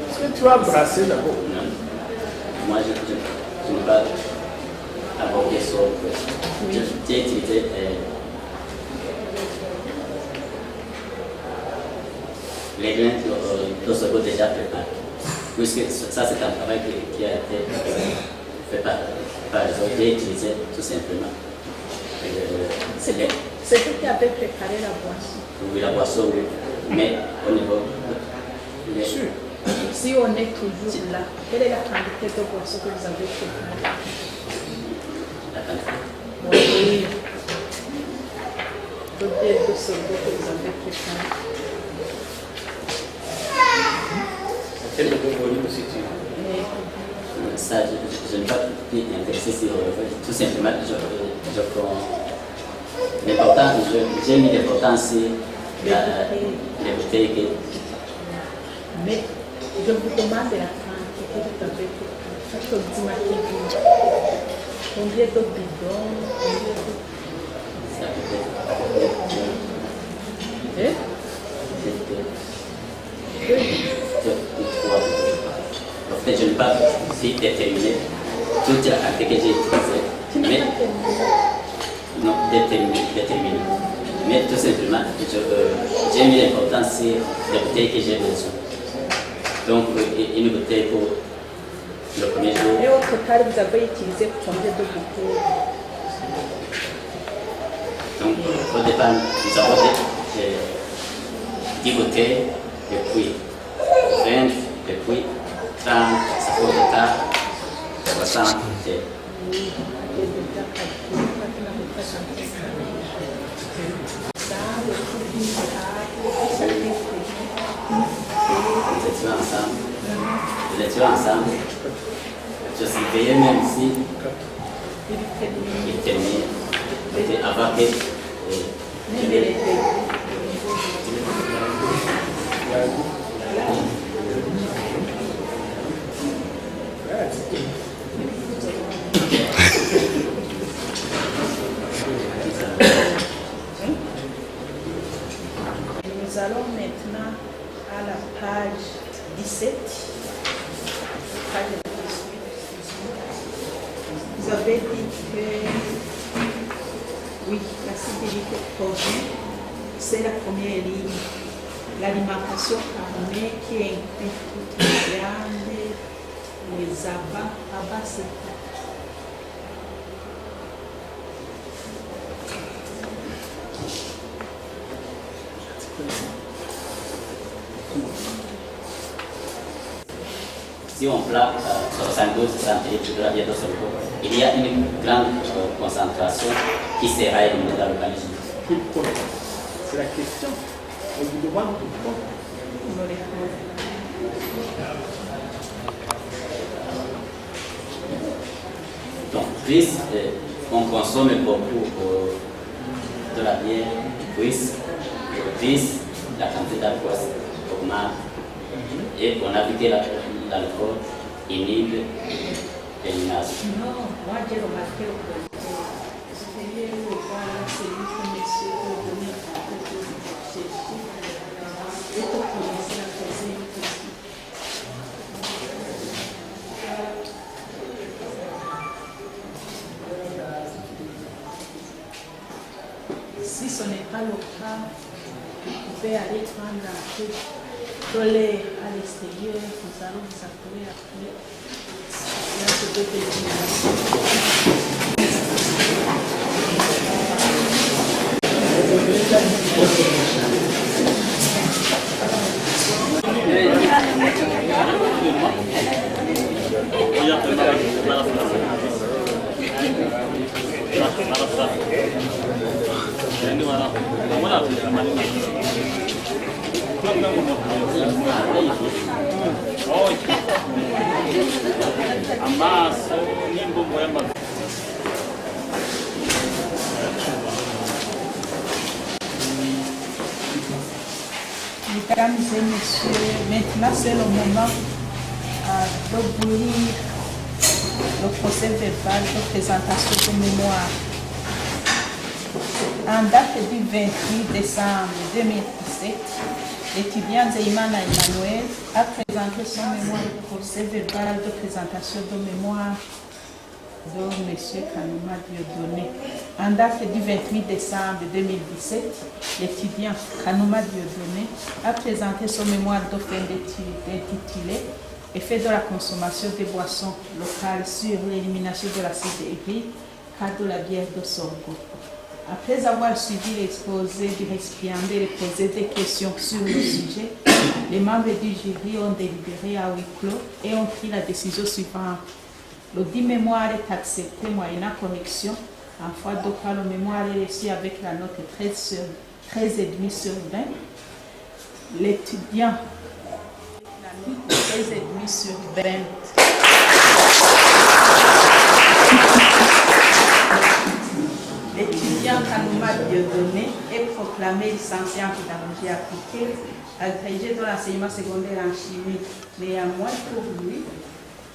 Est-ce que tu vas brasser d'abord? Non. Moi, je ne vais pas aborder ça. J'ai utilisé les grains de ce goût déjà préparés. Puisque ça, c'est un travail qui a été fait par les autres. J'ai utilisé tout simplement. C'est vous qui avez préparé la boisson. Oui, la boisson, oui. Mais au niveau. Bien sûr. Si on est toujours là, quelle est la quantité de boissons que vous avez préparée? La quantité. Oui. D'autres de sorgho que vous avez préparées. Quel volume si tu veux? Ça, je n'ai pas pu intéresser sur tout simplement, je prends l'important, j'ai mis l'importance sur les bouteilles que... Mais je vous demande la quantité que vous avez préparée. Parce que vous m'avez dit combien de bidons, combien de... Ça peut être... En fait, je n'ai pas pu déterminer toute la quantité que j'ai utilisée. Mais, non, déterminer. Mais tout simplement, j'ai mis l'importance sur les bouteilles que j'ai besoin. Donc, une bouteille pour le premier jour. Et au total, vous avez utilisé combien de bouteilles? Donc, au départ, nous avons 10 bouteilles, et puis 20, et puis 30, ça fait au total 60 bouteilles. Nous étions ensemble. Je suis payé même si il termine avant que Nous allons maintenant à la page 17. Page 18. Vous avez dit que oui, la stabilité produit, c'est la première ligne. L'alimentation carnée qui inclut toutes les viandes, les abats, c'est quoi? Si on plaque 72 centilitres de la viande de sorgho, il y a une grande concentration qui sera éliminée dans l'organisme. C'est la question. On vous demande pourquoi. Donc, plus on consomme beaucoup de la bière, plus la quantité d'alcool augmente. Et on a vu que l'alcool inhibe l'élimination. Non, moi j'ai remarqué au contraire. Je vais voir celui que monsieur veut donner à chercher. Et pour commencer à poser une question. Si ce n'est pas le cas, vous pouvez aller prendre un peu de lait à l'extérieur, nous allons vous appeler après. Là, je vais Amaso n'imbumbo y'amaguru. Mesdames et messieurs, maintenant c'est le moment d'ouvrir le procès verbal de présentation de mémoire. En date du 28 décembre 2017, l'étudiant Zeimana Emmanuel a présenté son mémoire de procès verbal de présentation de mémoire de M. Kanuma Dieudonné. En date du 28 décembre 2017, l'étudiant Kanuma Dieudonné a présenté son mémoire de fin d'études intitulé « Effet de la consommation des boissons locales sur l'élimination de l'acide urique car de la bière de sorgho ». Après avoir suivi l'exposé du récipiendaire et posé des questions sur le sujet, les membres du jury ont délibéré à huis clos et ont pris la décision suivante. Le dit mémoire est accepté moyennant correction, en foi de quoi le mémoire est reçu avec la note 13,5 sur 20. L'étudiant, la note 13,5 sur 20. L'étudiant Kanouma Dieudonné est proclamé licencié en pédagogie appliquée, agrégé dans l'enseignement secondaire en chimie. Néanmoins, pour lui,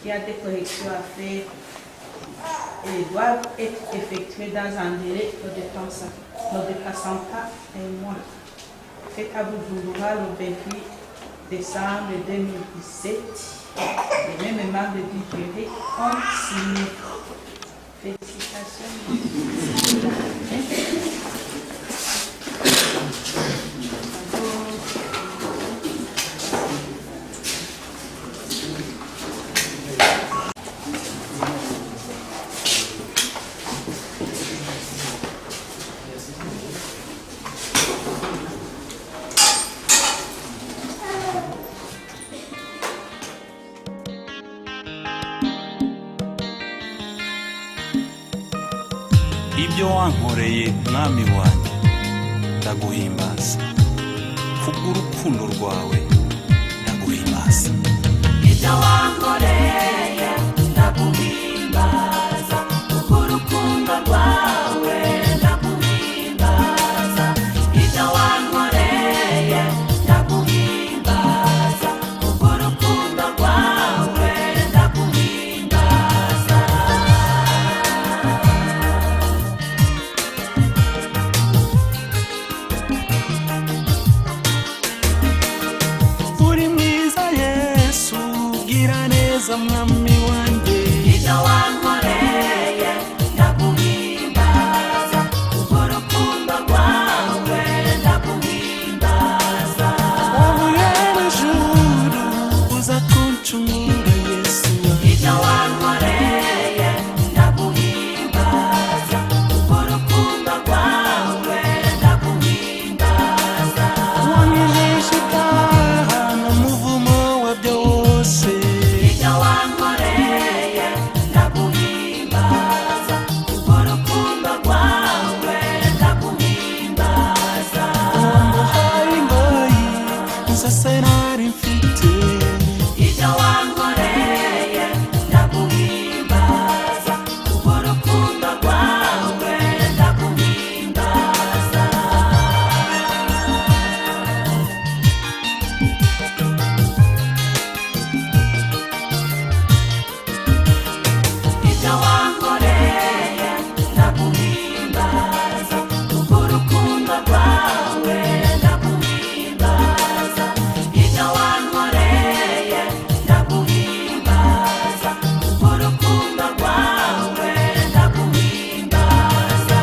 il y a des corrections à faire et doivent être effectuées dans un délai ne dépassant pas un mois. Fait à Bujumbura le 28 décembre 2017. Les mêmes membres du jury ont signé. Félicitations. ibyo wankoreye mwami wanjye ndaguhimbaza kubw'urukundo rwawe ndaguhimbaza ibyo wankoreye ndaguhimbaza kubw'urukundo rwawe ndaguhimbaza ibyo wankoreye ndaguhimbaza kubw'urukundo rwawe ndaguhimbaza uri mwiza yesu gira neza mwami wanjye ibyo wankoreye ndaguhimbaza kubw'urukundo rwawe ndaguhimbaza wavuye n'ijuru uza kuncungura yesu ibyo wankoreye ndaguhimbaza kubw'urukundo rwawe ndaguhimbaza wanyujije itaha n'umuvumo wa byose ibyo wankoreye ndaguhimbaza kubw'urukundo rwawe ndaguhimbaza wamuhaye ingoyi zose nari mfite ibyo wankoreye ndaguhimbaza kubw'urukundo rwawe ndaguhimbaza ibyo wankoreye ndaguhimbaza kubw'urukundo rwawe ndaguhimbaza ibyo wankoreye ndaguhimbaza kubw'urukundo rwawe ndaguhimbaza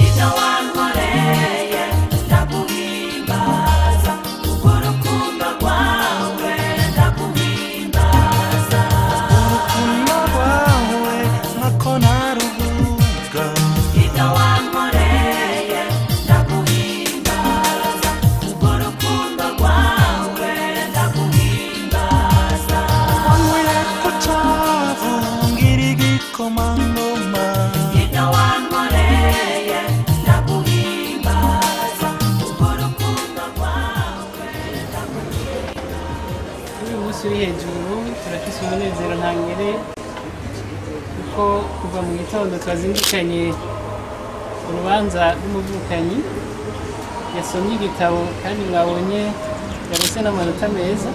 ibyo wankoreye ndaguhimbaza kubw'urukundo rwawe ndaguhimbaza urukundo rwawe nako naruvuga ibyo wankoreye ndaguhimbaza kubw'urukundo rwawe ndaguhimbaza wanyweye ku cyavu ngira igikomangoma ibyo wankoreye ndaguhimbaza kubw'urukundo rwawe Kuri uyu munsi uri hejuru turafise umunezero ntangere kuko kuva mu gitondo twazindukanye urubanza rw'umuvukanyi yasomye igitabo kandi mwabonye yarose n'amanota meza.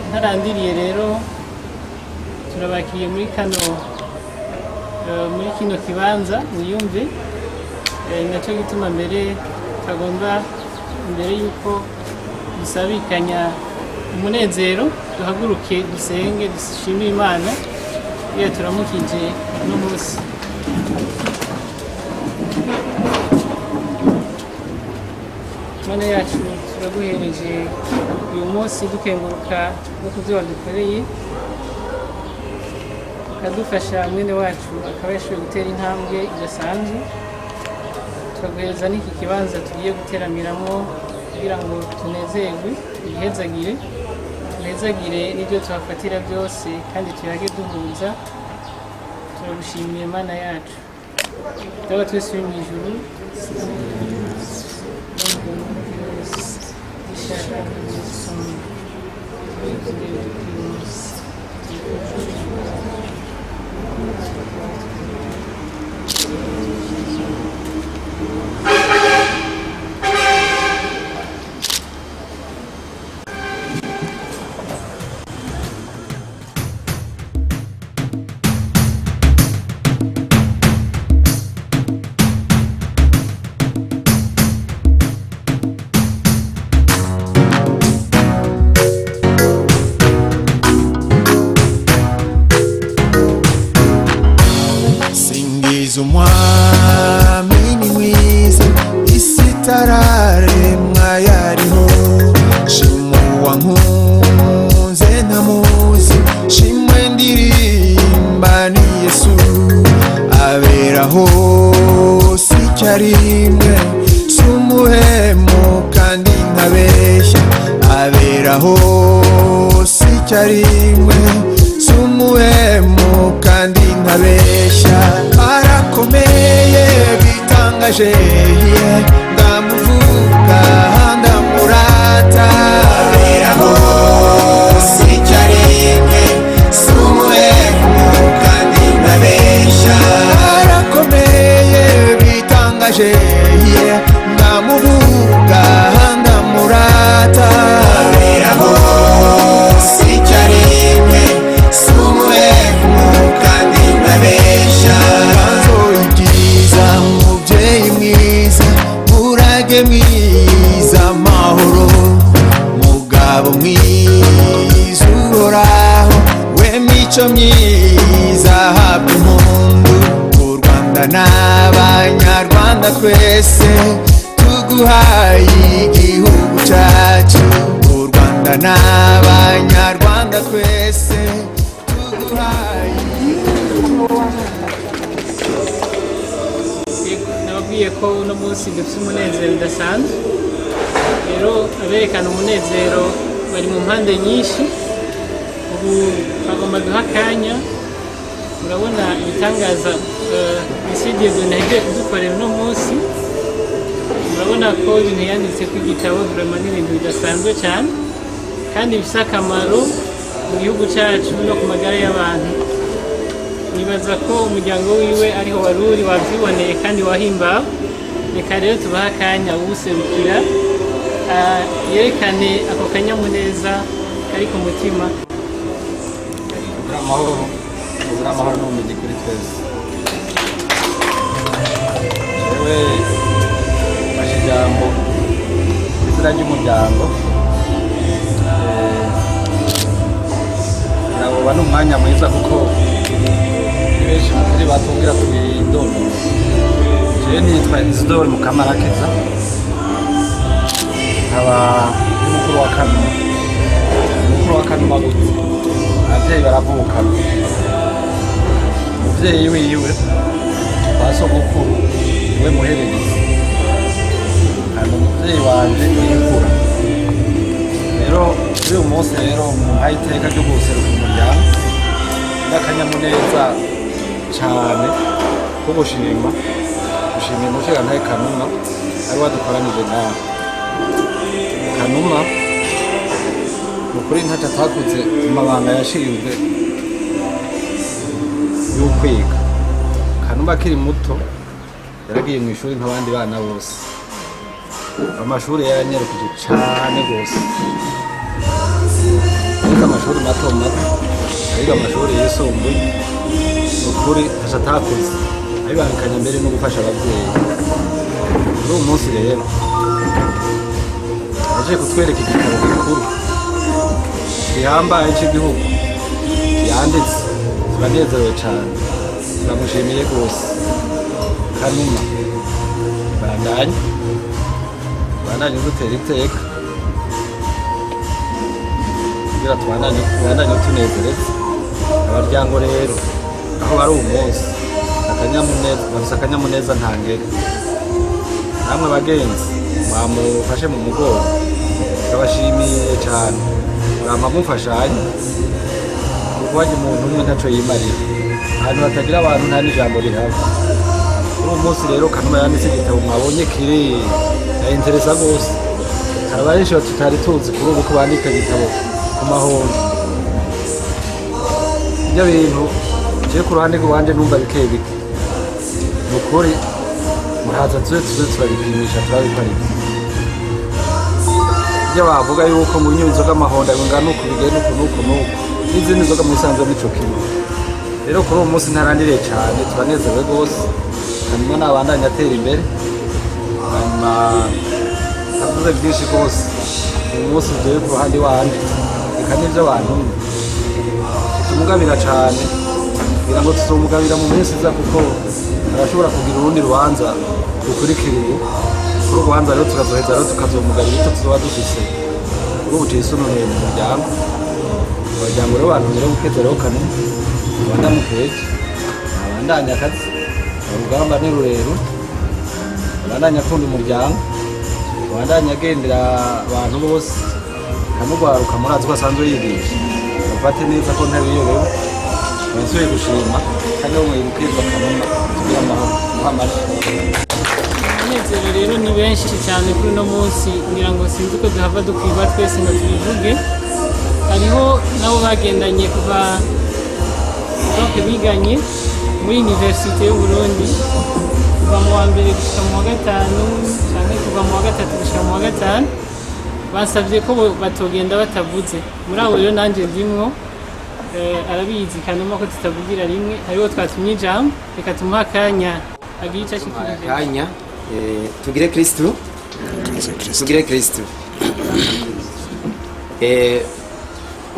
Ntarandiriye rero turabakiye muri kino kibanza mwiyumve, nacyo gituma mbere tagomba imbere y'uko dusabikanya umunezero duhaguruke dusenge dushimire Imana iyo turamukije uno munsi. Mana yacu turaguhereje uyu munsi dukenguruka no ku byo wadukoreye, ukadufasha mwene wacu akaba yashoboye gutera intambwe idasanzwe. Turaguhereza n'iki kibanza tugiye guteramiramo kugira ngo tunezerwe, tunezagire n'ibyo tuhafatira byose kandi tuyage duhuza. Turagushimiye Mana yacu, Data twese uri mu ijuru, umwami ni mwiza, isi itararemwa yariho. Shimwa uwankunze ntamuzi, shimwe ndirimba ni Yesu. Aberaho si icyarimwe, si umuhemu kandi ntabeshya. Aberaho si icyarimwe, si umuhemu kandi ntabeshya. Arakomeye bitangaje, ndamuvuga ndamurata. Aberaho si icyarimwe, si umuhemu kandi ntabeshya. Arakomeye bitangaje, ndamuvuga ndamurata. Aberaho si icyarimwe, si umuhemu kandi ntabeshya. Mubyeyi mwiza, murage mwiza, amahoro, mugabo mwiza uhoraho, we mico myiza, habwa impundu. U Rwanda n'abanyarwanda twese tuguhaye igihugu cyacu. U Rwanda n'abanyarwanda twese tuguhaye. Nababwiye ko uno munsi dufite umunezero udasanzwe. Rero aberekana umunezero bari mu mpande nyinshi. Ubu bagomba guha akanya, murabona ibitangaza Isidi yagiye kudukorera uno munsi. Murabona ko ibintu yanditse ku gitabo vraiment ni ibintu bidasanzwe cyane kandi bifite akamaro mu gihugu cyacu no ku magara y'abantu. Nibaza ko umuryango wiwe ariho wari uri wabyiboneye kandi wahimbawe. Reka rero tubaha akanya uwuserukira yerekane ako kanyamuneza kari ku mutima. Amahoro n'ubumenyi kuri twese. Jewe mfashe ijambo izina ry'umuryango. Naboba ni umwanya mwiza kuko benshi mukiri batubwira twidodo. Jewe nitwa Isidore Mukamarakeza, nkaba n'umukuru wa Kanuma gute. Ababyeyi baravukana. Umubyeyi wiwe kwa sogokuru niwe muhererezi, kandi umubyeyi wanje n'imfura. Rero kuri uyu munsi rero muhaye iteka ryo guseruka umuryango n'akanyamuneza cyane ko gushimira umushirantahe Kanuma ari wadukoranije nawe. Kanuma ukuri ntacyo atakuze mu mabanga yashinzwe y'ukwiga. Kanuma akiri muto yaragiye mu ishuri nk'abandi bana bose. Amashuri yaranyarukije cyane rwose, ariko amashuri mato ariko amashuri yisumbuye ukuri ntacyo atakuze, abibangikanya mbere no gufasha ababyeyi. Kuri uyu munsi rero aje kutwereka igitabo gikuru gihambaye cy'igihugu yanditse turanezerewe cyane turamushimiye rwose kanuma bandanye dutera iteka kugira tubandanye tunezeretse abaryango rero aho bari umunsi bafise akanyamuneza ntangere namwe bagenzi mwamufashe mu mugongo turabashimiye cyane murama mufashanye kuko wajya umuntu umwe ntaco yimarira ahantu hatagira abantu nta n'ijambo rihaba kuri uwo munsi rero kanuma yanditse igitabo mwabonye kiri interesa gose hari abenshi tutari tuzi kuri ubu ko bandika igitabo ku mahondo ibyo bintu je ku ruhande rwanje numva bike bike ni ukuri muraza tuze turabipimisha turabikora ibyo bavuga yuko mu nyungu inzoga amahonda ngana uku bigenda uku n'izindi nzoga mu isanzwe n'ico kimwe rero kuri uwo munsi ntarandiriye cyane turanezerewe rwose hanyuma nabandanye atera imbere hanyuma avuze byinshi rwose uyu munsi ugiye ku ruhande wanje reka n'ibyo abantu tumugabira cyane kugira ngo tuzomugabira mu minsi iza kuko arashobora kugira urundi rubanza rukurikiriye kuri urubanza rero tukazoheza rero tukazomugabira icyo tuzoba dufise kuri ubu tuyisununuye mu muryango abajyango rero bantu rero gukeza rero kanuma abandamukeje abandanya akazi urugamba ni rurerure abandanya akunda umuryango abandanya agendera abantu bose kamugwaruka murazi ko asanzwe yigisha bafate neza ko ntabiyobewe basuye gushima kandi wo mwibukizwa kanuma tugira amahoro muhamaje umunezero rero ni benshi cyane kuri uno munsi ngira ngo sinzi uko duhava dukwiba twese ngo tubivuge hariho nabo bagendanye kuva biganye muri Universite y'u Burundi kuva mu wa mbere gushika mu wa gatanu cyane kuva mu wa gatatu gushika mu wa gatanu basabye ko batogenda batavuze muri abo rero nanjye ndimwo arabizi kanuma ko tutavugira rimwe hariho twatumye ijambo reka tumuha akanya agira icyo ashikirije tugire Kristo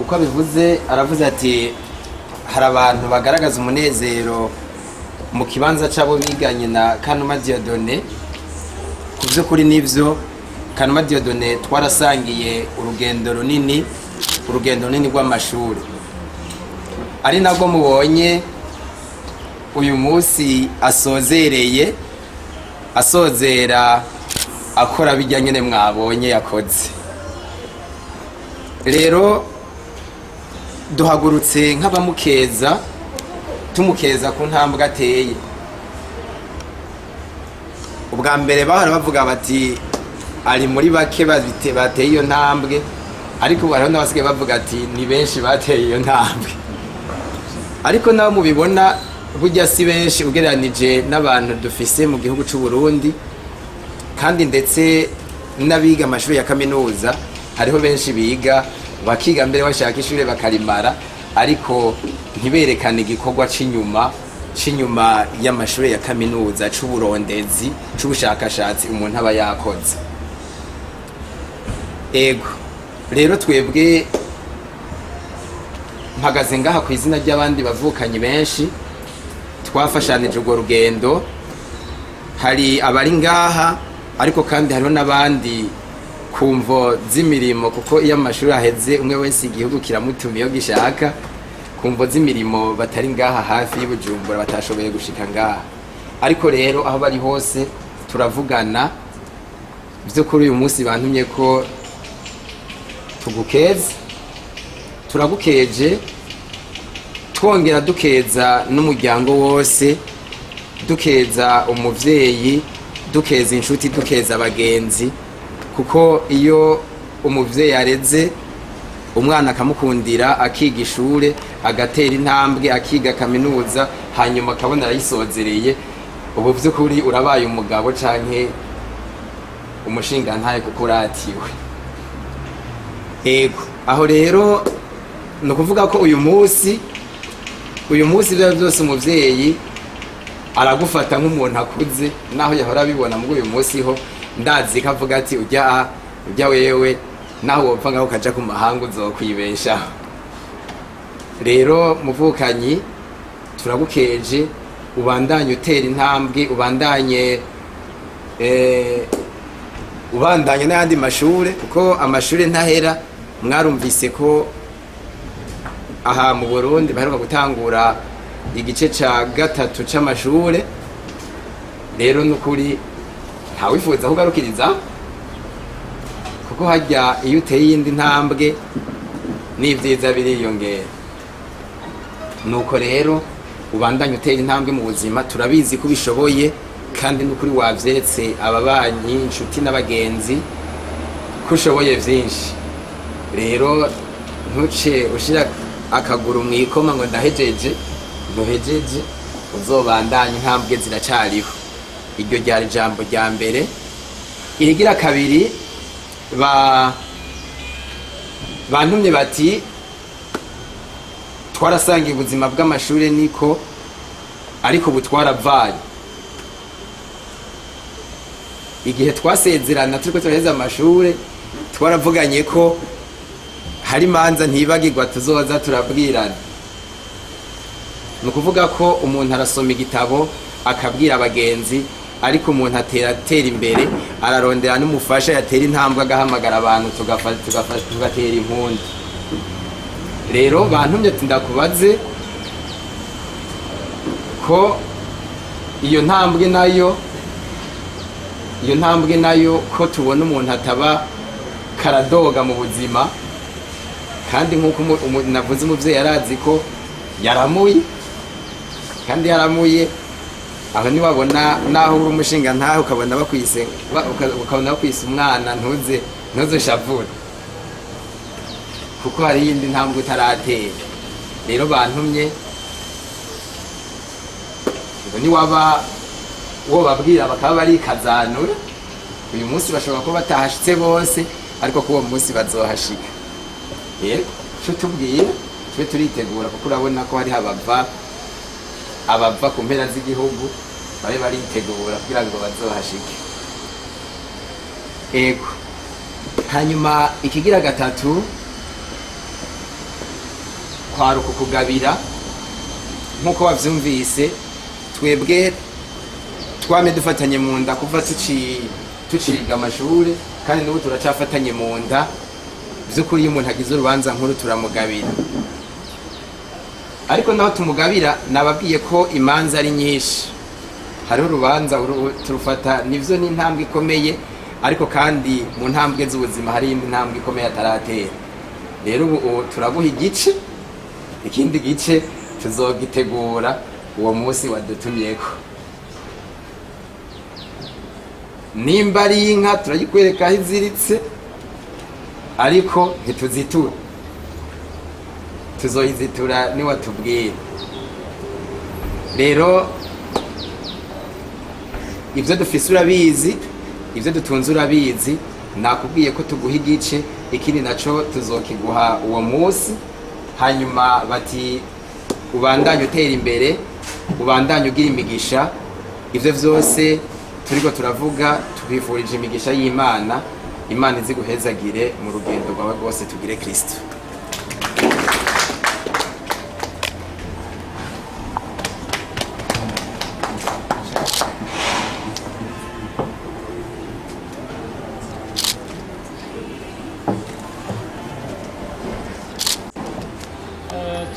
uko abivuze aravuze ati hari abantu bagaragaza umunezero mu kibanza cy'abo biganye na Kanuma Dieudonné ku by'ukuri n'ibyo Kanuma Dieudonné twarasangiye urugendo runini rw'amashuri ari nabwo mubonye uyu munsi asozera akora bijyanye ne mwabonye yakoze rero duhagurutse nk'abamukeza tumukeza ku ntambwe ateye ubwa mbere bahora bavuga bati ari muri bake bateye iyo ntambwe ariko bariho n'abasigaye bavuga ati ni benshi bateye iyo ntambwe ariko nabo mubibona burya si benshi ugereranije n'abantu dufise mu gihugu cy'u Burundi kandi ndetse n'abiga amashuri ya kaminuza hariho benshi biga bakiga mbere bashaka ishuri bakarimara ariko ntiberekane igikorwa cy'inyuma y'amashuri ya kaminuza c'uburondezi c'ubushakashatsi umuntu aba yakoze ego rero twebwe mpagaze ngaha ku izina ry'abandi bavukanyi benshi twafashanije urwo rugendo hari abari ngaha ariko kandi hariho n'abandi kumvo z'imirimo kuko iyo amashuri aheze umwe wese igihugu kiramutumiye iyo gishaka kumvo z'imirimo batari ngaha hafi y'Ubujumbura batashoboye gushika ngaha ariko rero aho bari hose turavugana byo kuri uyu munsi bantumye ko tugukeze turagukeje twongera dukeza n'umuryango wose dukeza umuvyeyi dukeza inshuti dukeza abagenzi kuko iyo umuvyeyi areze umwana akamukundira akiga ishure agatera intambwe akiga kaminuza hanyuma akabona arayisozereye ubu vy'ukuri urabaye umugabo canke umushingantahe kuko uratiwe ego aho rero no kuvuga ko uyu munsi biba byose umuvyeyi aragufata nk'umuntu akuze naho yahora bibona muri uyu munsi ho ndazi ko avuga ati ujya wewe naho wopfa ngaho ukaja ku mahanga uzokwibeshaho rero muvukanyi turagukeje ubandanye utera intambwe ubandanye n'ayandi mashure kuko amashure ntahera mwarumvise ko aha mu Burundi baheruka gutangura igice ca gatatu c'amashure rero nukuri ntawifuza kugarukiriza kuko hajya iyo uteye iyindi ntambwe n'ivyiza biriyongera nuko rero ubandanye utera intambwe mu buzima turabizi ko ubishoboye kandi nukuri wavyeretse ababanyi inshuti n'abagenzi ko ushoboye vyinshi rero ntuce ushira akaguru mwikoma ngo ndahejeje ntuhejeje uzobandanye intambwe ziracariho iryo ryari ijambo rya mbere irigira kabiri bantumye bati twarasangiye ubuzima bw'amashure niko ariko ubu twaravaye igihe twasezerana turiko turaheza amashure twaravuganye ko hari imanza ntibagirwa tuzoza turabwirana ni ukuvuga ko umuntu arasoma igitabo akabwira abagenzi ariko umuntu atera imbere ararondera n'umufasha yatera intambwe agahamagara abantu tugatera impundu rero bantumye ati ndakubaze ko iyo ntambwe nayo ko tubona umuntu ataba karadoga mu buzima kandi nk'uko navuze umuvyeyi yarazi ko yaramuye kandi yaramuye aho niwabona naho uri umushinga ntaho ukabona bakwise umwana ntuze shavura kuko hari iyindi ntambwe utaratera rero bantumye ngo niwaba uwo babwira bakaba barikazanura uyu munsi bashobora kuba batahashitse bose ariko ko uwo munsi bazohashika yego cyo tubwira twe turitegura kuko urabona ko hari abava ku mpera z'igihugu babe baritegura kugira ngo bazohashike ego hanyuma ikigira gatatu kwaruka kugabira nk'uko wavyumvise twebwe twame dufatanye mu nda kuva tuciga amashure kandi n'ubu turacafatanye mu nda vy'ukuri iyo umuntu agize urubanza nkuru turamugabira ariko naho tumugabira nababwiye ko imanza ari nyinshi hariho urubanza turufata nivyo n'intambwe ikomeye ariko kandi mu ntambwe z'ubuzima hari intambwe ikomeye ataratera rero ubu turaguha igice ikindi gice tuzogitegura uwo munsi wadutumyeko nimba ari inka turayikwereka aho iziritse ariko ntituzitura tuzoyizitura niwatubwira rero ibyo dufise urabizi ibyo dutunze urabizi nakubwiye ko tuguha igice ikindi naco tuzokiguha uwo munsi hanyuma bati ubandanye utera imbere ubandanye ugira imigisha ivyo vyose turiko turavuga tubifurije imigisha y'Imana Imana iziguhezagire mu rugendo rwawe rwose tugire Kristo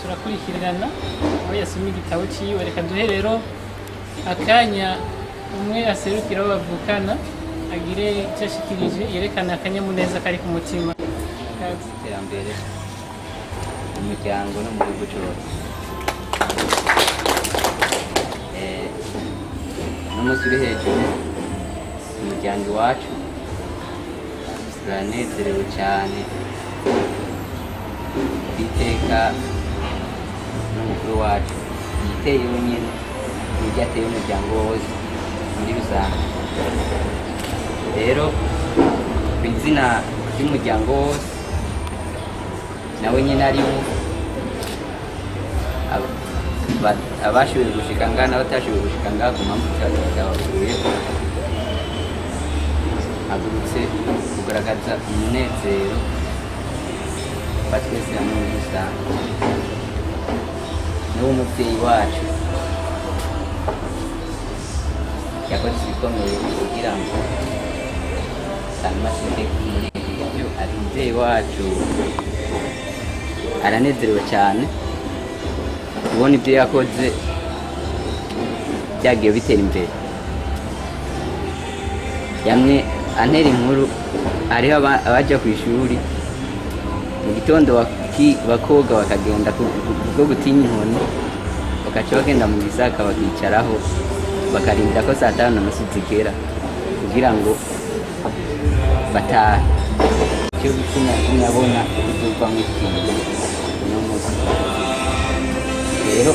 turakurikirana aho yasomye igitabo ciwe reka duhe rero akanya umwe aserukira abo bavukana agire icyo ashikirije yerekana akanyamuneza kari ku mutima iterambere mu muryango no mu gihugu cyose n'umunsi uri hejuru umuryango iwacu turanezerewe cyane iteka n'umukuru wacu yiteye wenyine ntibyateye umuryango wose muri rusange rero ku izina ry'umuryango wose nawe nyine ariwo abashoboye gushika ngaha n'abatashoboye gushika ngaha ku mpamvu cyabapfuyeho hagurutse kugaragaza umunezero wa twese hamwe muri rusange n'uwo mubyeyi wacu yakoze ibikomeye kugira ngo hanyuma ashike muri ibyo. Ari umubyeyi wacu aranezerewe cyane kubona ibyo yakoze byagiye bitera imbere. Yamwe antera inkuru, hariho abajya ku ishuri mu gitondo bakoga bakagenda bwo gutinya inkoni, bagaca bagenda mu gisaka bakicaraho bakarindira ko saa 5:30 zigera kugira ngo batahe. Icyo gituma nyabona kuva mu kintu uno munsi rero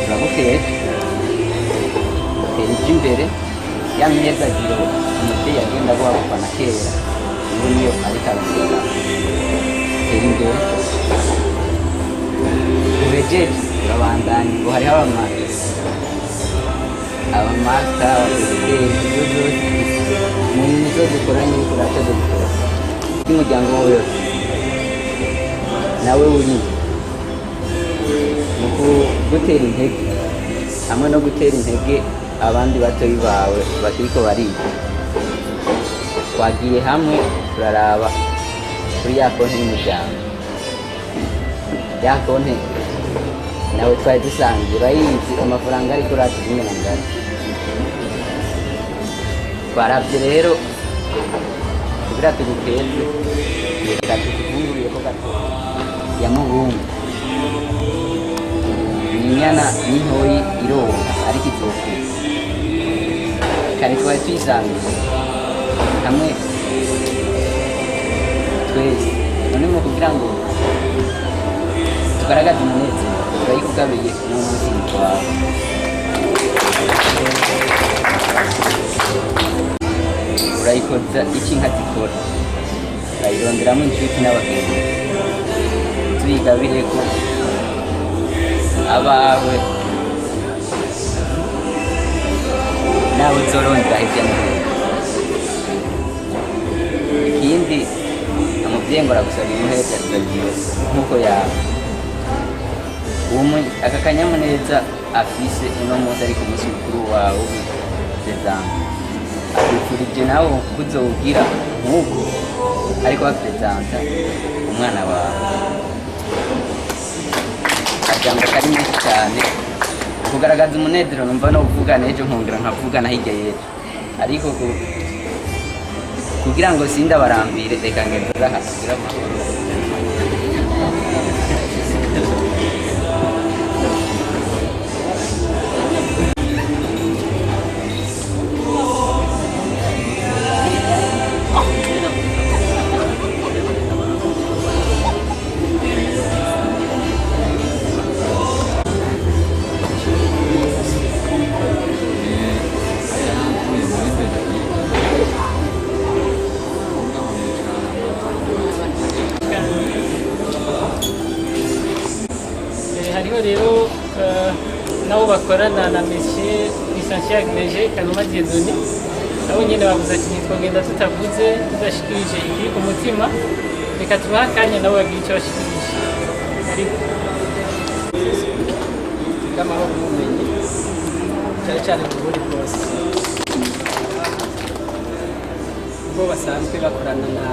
turagukeye tera ibyo imbere ya myezagiro umubyeyi agenda guhabwa na kera, ubu niyo ariko aragenda tera imbere. Urejeje urabandanya ngo hariho abamasta abadogiteri ibyo byose mu bintu zose dukora n'ibiko urakoze gukora n'umuryango wawe wose nawe uri mu kugutera intege hamwe no gutera intege abandi batoyi bawe bakiriko bariga. Twagiye hamwe turaraba kuri ya konti y'umuryango, ya konti nawe twari dusanzwe urayizi amafaranga ariko uratuzimwe na ngari. Twarabye rero kugira tugukeze reka tukuvunguriye ko gato ya mubumbu inyana n'intoyi ironka ariko izoku kare twari twisanzwe hamwe twese, none mu kugira ngo tugaragaze umunezero turayikugabiye n'umunsi wawe. Urayikoza iki nka zikora, urayironderamo inshuti n'abagenzi, tuyigabire ko abawe nawe uzorondera hirya no hino. Ikindi umubyeyi ngo aragusaba umuheza turagiye nk'uko yawe aka kanyamuneza afise uno munsi ari ku munsi mukuru wawe w'ubuzezanga, akwifurije nawe kuzowugira nk'uko ariko baperezanta umwana wawe. Akajambo kari menshi cyane kugaragaza umunezero numva no kuvugana ejo nkongera nkavugana hirya y'ejo, ariko kugira ngo sindabarambire reka ngenzura hasigira amahoro. Hariho rero nabo bakorana na Monsieur Licencié Agrégé Kanuma Dieudonné, nabo nyine bavuze ati ntitwagenda tutavuze tudashikirije ikiri ku mutima, reka tubahe akanya nabo bagire icyo bashikirije. Ariko bw'amahoro n'ubumenyi cyane cyane mu buri bwose ubwo basanzwe bakorana na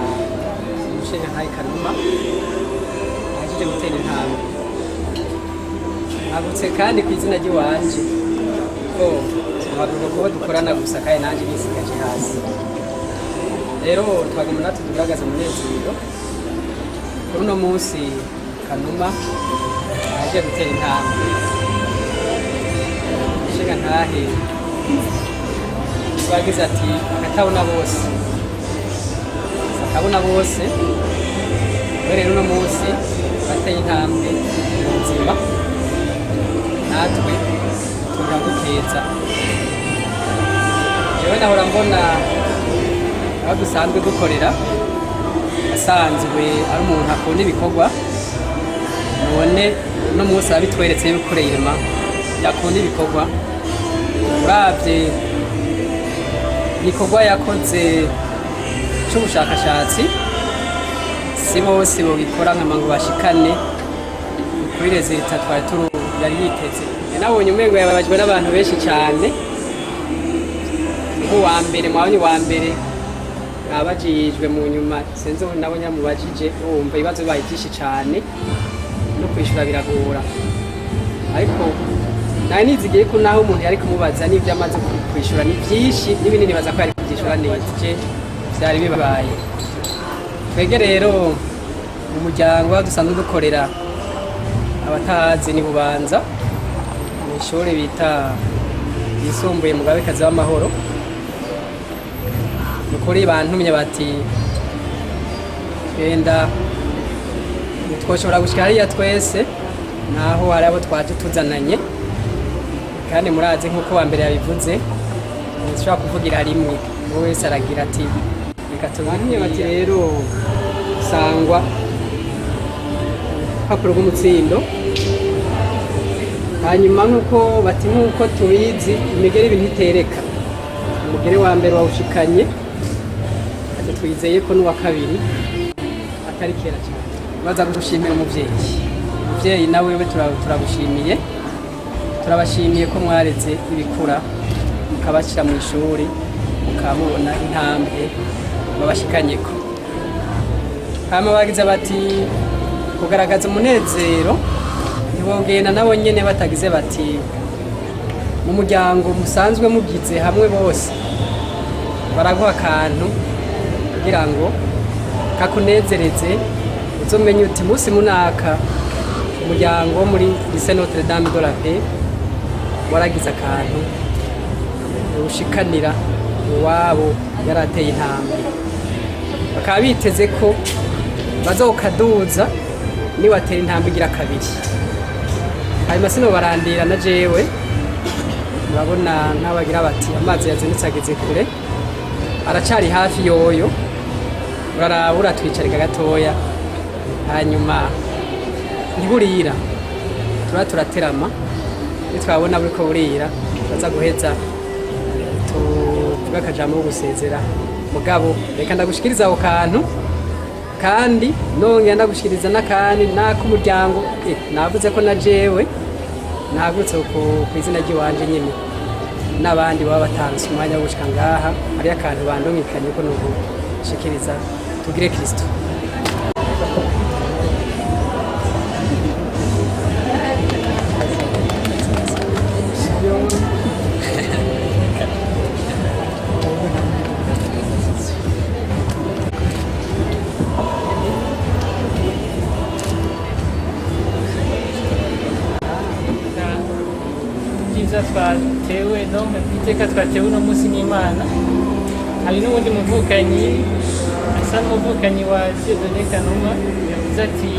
Mushenga nkayi Kanuma yaje gutera intambwe. Agutse kandi ku izina ry'iwanje ko twavuga ko dukorana gusa kandi nanjye nisigaje hasi. Rero twagomba natwe tugaragaza umunezero kuri uno munsi Kanuma yaje gutera intambwe. Mushenga ntahe twagize ati akatabona bose akabona bose. Rero uno munsi bateye intambwe mu buzima natwe turagukeza. Jewe nahora mbona aho dusanzwe dukorera asanzwe ari umuntu akunda ibikorwa, none uno munsi abitweretse yuko Reyema yakunda ibikorwa. Uravye ibikorwa yakoze c'ubushakashatsi si bose bobikora nkama ngo bashikane kuri resultat twari yari yiteze. Nabonye umengo yababajwe n'abantu benshi cyane nk'uwa mbere mwabonye uwa mbere abajijwe mu nyuma sinzi nabo nyamubajije wumva ibibazo bibaye byinshi cyane no kwishyura biragora ariko nari nizigiye ko naho umuntu yari kumubaza n'ibyo amaze kwishyura ni byinshi n'ibinini baza ko yari kubyishyura neza byari bibaye twege rero mu muryango dusanzwe dukorera abatazi ni Bubanza mu ishuri bita yisumbuye Mugabekazi w'amahoro nukuri bantumye bati genda twoshobora gushika hariya twese naho hari abo twaje tuzananye kandi murazi nk'uko wa mbere yabivuze nshobora kuvugira rimwe wowe wese aragira ati reka tubantumye bati rero sangwa papuro rw'umutsindo hanyuma nk'uko bati nk'uko tubizi imigeri ibintu itereka umugere wa mbere wawushikanye ati twizeye ko n'uwa kabiri atari kera cyane baza gushimira umuvyeyi nawe we turagushimiye turabashimiye ko mwareze ibikura mukabashyira mu ishuri mukamubona intambwe babashikanyeko hama bagize bati kugaragaza umunezero ntibogenda nabo nyene batagize bati mu muryango musanzwe mugize hamwe bose baraguha akantu kugira ngo kakunezereze uzomenye uti musi munaka umuryango wo muri lycée Notre Dame de la Paix waragize akantu ushikanira iwabo yarateye intambwe bakaba biteze ko bazokaduza niwatera intambwe igira kabiri hanyuma sino barandira na jewe urabona n'abagira bati amazi yazindutse ageze kure aracari hafi yoyo urarabura twicarika gatoya hanyuma ntiburira turaterama nitwabona buriko burira baza guheza tuvuga akajambo ko gusezera mugabo reka ndagushikiriza ako kantu kandi nongera ndagushikiriza n'akandi n'ak'umuryango navuze ko na jewe nagutse ku izina ry'iwanje nyine n'abandi baba batanze umwanya wo gushika ngaha ari akantu bandumikanye ko nuko shikiriza tugire Kristo twatewe iteka twatewe uno munsi n'Imana hari n'ubundi muvukanyi asa n'umuvukanyi wa Dieudonné Kanuma yavuze ati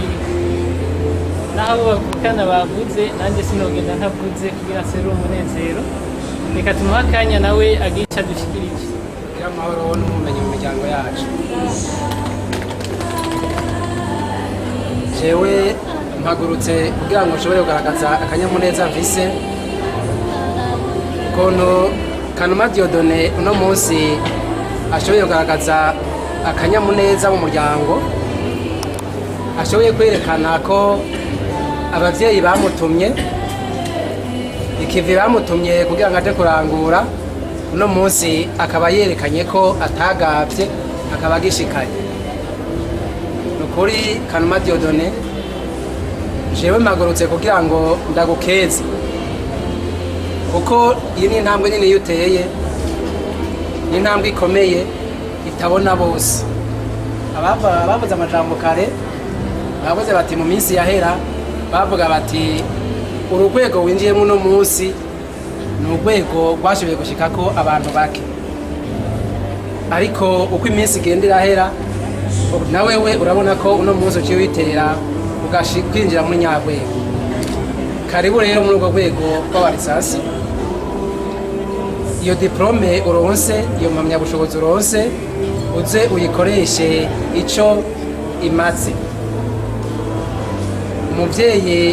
naho bavukana bavuze nanjye sinogenda ntavuze kugira nsere umunezero reka tumuhe akanya nawe agica dushikirije amahoro n'ubumenyi mu miryango yacu jewe mpagurutse kugira ngo nshobore kugaragaza akanyamuneza mvise kono Kanuma Dieudonné uno munsi ashoboye kugaragaza akanyamuneza mu muryango ashoboye kwerekana ko abavyeyi bamutumye ikivi bamutumye kugira ngo aje kurangura uno munsi akaba yerekanye ko atagavye akaba agishikanye nukuri Kanuma Dieudonné jewe mpagurutse kugira ngo ndagukeze kuko iyi ni intambwe nini yuteye ni intambwe ikomeye itabona bose abavuze amajambo kare bavuze bati mu minsi yahera bavuga bati urugwego winjiyemo uno munsi ni urwego rwashoboye gushikako abantu bake ariko uko iminsi igenda irahera nawewe urabona ko uno munsi uciye witera kwinjira muri nyarwego karibu rero muri urwo rwego rw'abarisasi iyo diplome uronse iyo mpamyabushobozi uronse uze uyikoreshe ico imaze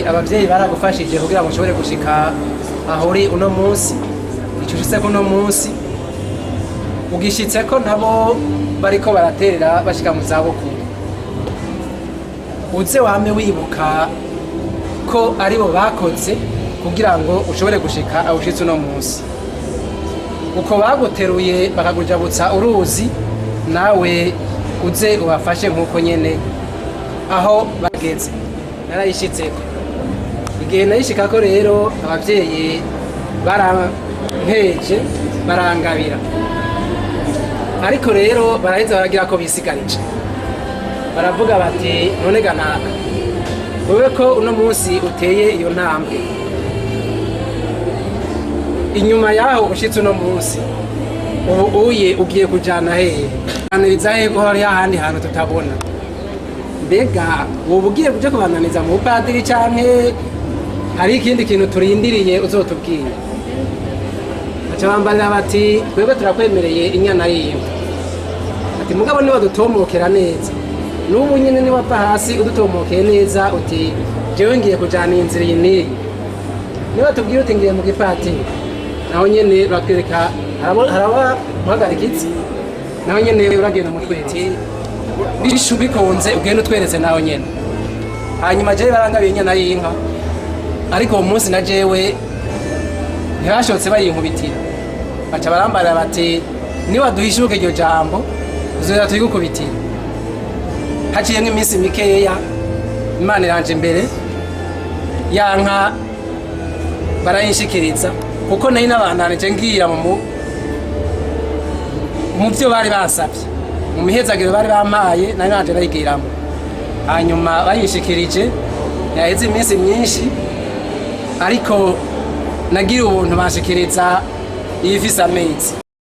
abavyeyi baragufashije kugira ngo ushobore gushika aho uri uno munsi ico ushitseko uno munsi ugishitseko nabo bariko baraterera bashika mu zabukuru uze wame wibuka ko aribo bakoze kugira ngo ushobore gushika aho ushitse uno munsi uko baguteruye bakakujabutsa uruzi nawe uze ubafashe nk'uko nyene aho bageze. Narayishitseko igihe nayishikako rero abavyeyi barampeje barangabira, ariko rero baraheza baragira ko bisigarije, baravuga bati none ganaka wowe ko uno munsi uteye iyo ntambwe, inyuma yaho ushitse uno munsi ubu ugiye kujana hehe? Aniriza hehe ko hari ahandi hantu tutabona? Mbega wowe ugiye kuja kubananiza mu padiri canke hari ikindi kintu turindiriye uzotubwira? Baca bambarira bati twebwe turakwemereye inyana yiwe, ati mugabo niba dutomokera neza n'ubu nyine niba wapfa hasi udutomokeye neza uti jewe ngiye kujana inzira iyi n'iyi, niba tubwire uti ngiye mu gipatiri naho nyene uratwereka haraba muhagarika iki, naho nyene uragenda mu tweti bishu bikonze ugenda utweretse naho nyene. Hanyuma jewe barangabiye inyana y'inka, ariko uwo munsi na jewe ntibashotse bayinkubitira, baca barambarira bati niba duhishuke iryo jambo uzoza tuyigukubitira. Haciyemwo iminsi mikeya Imana iranje imbere, ya nka barayinshikiriza kuko nari nabandanije ngira mu byo bari basabye, mu mihezagiro bari bampaye nari nanje nayigiramo. Hanyuma bayinshikirije yaheze iminsi myinshi, ariko nagira ubuntu bashikiriza ifise amezi.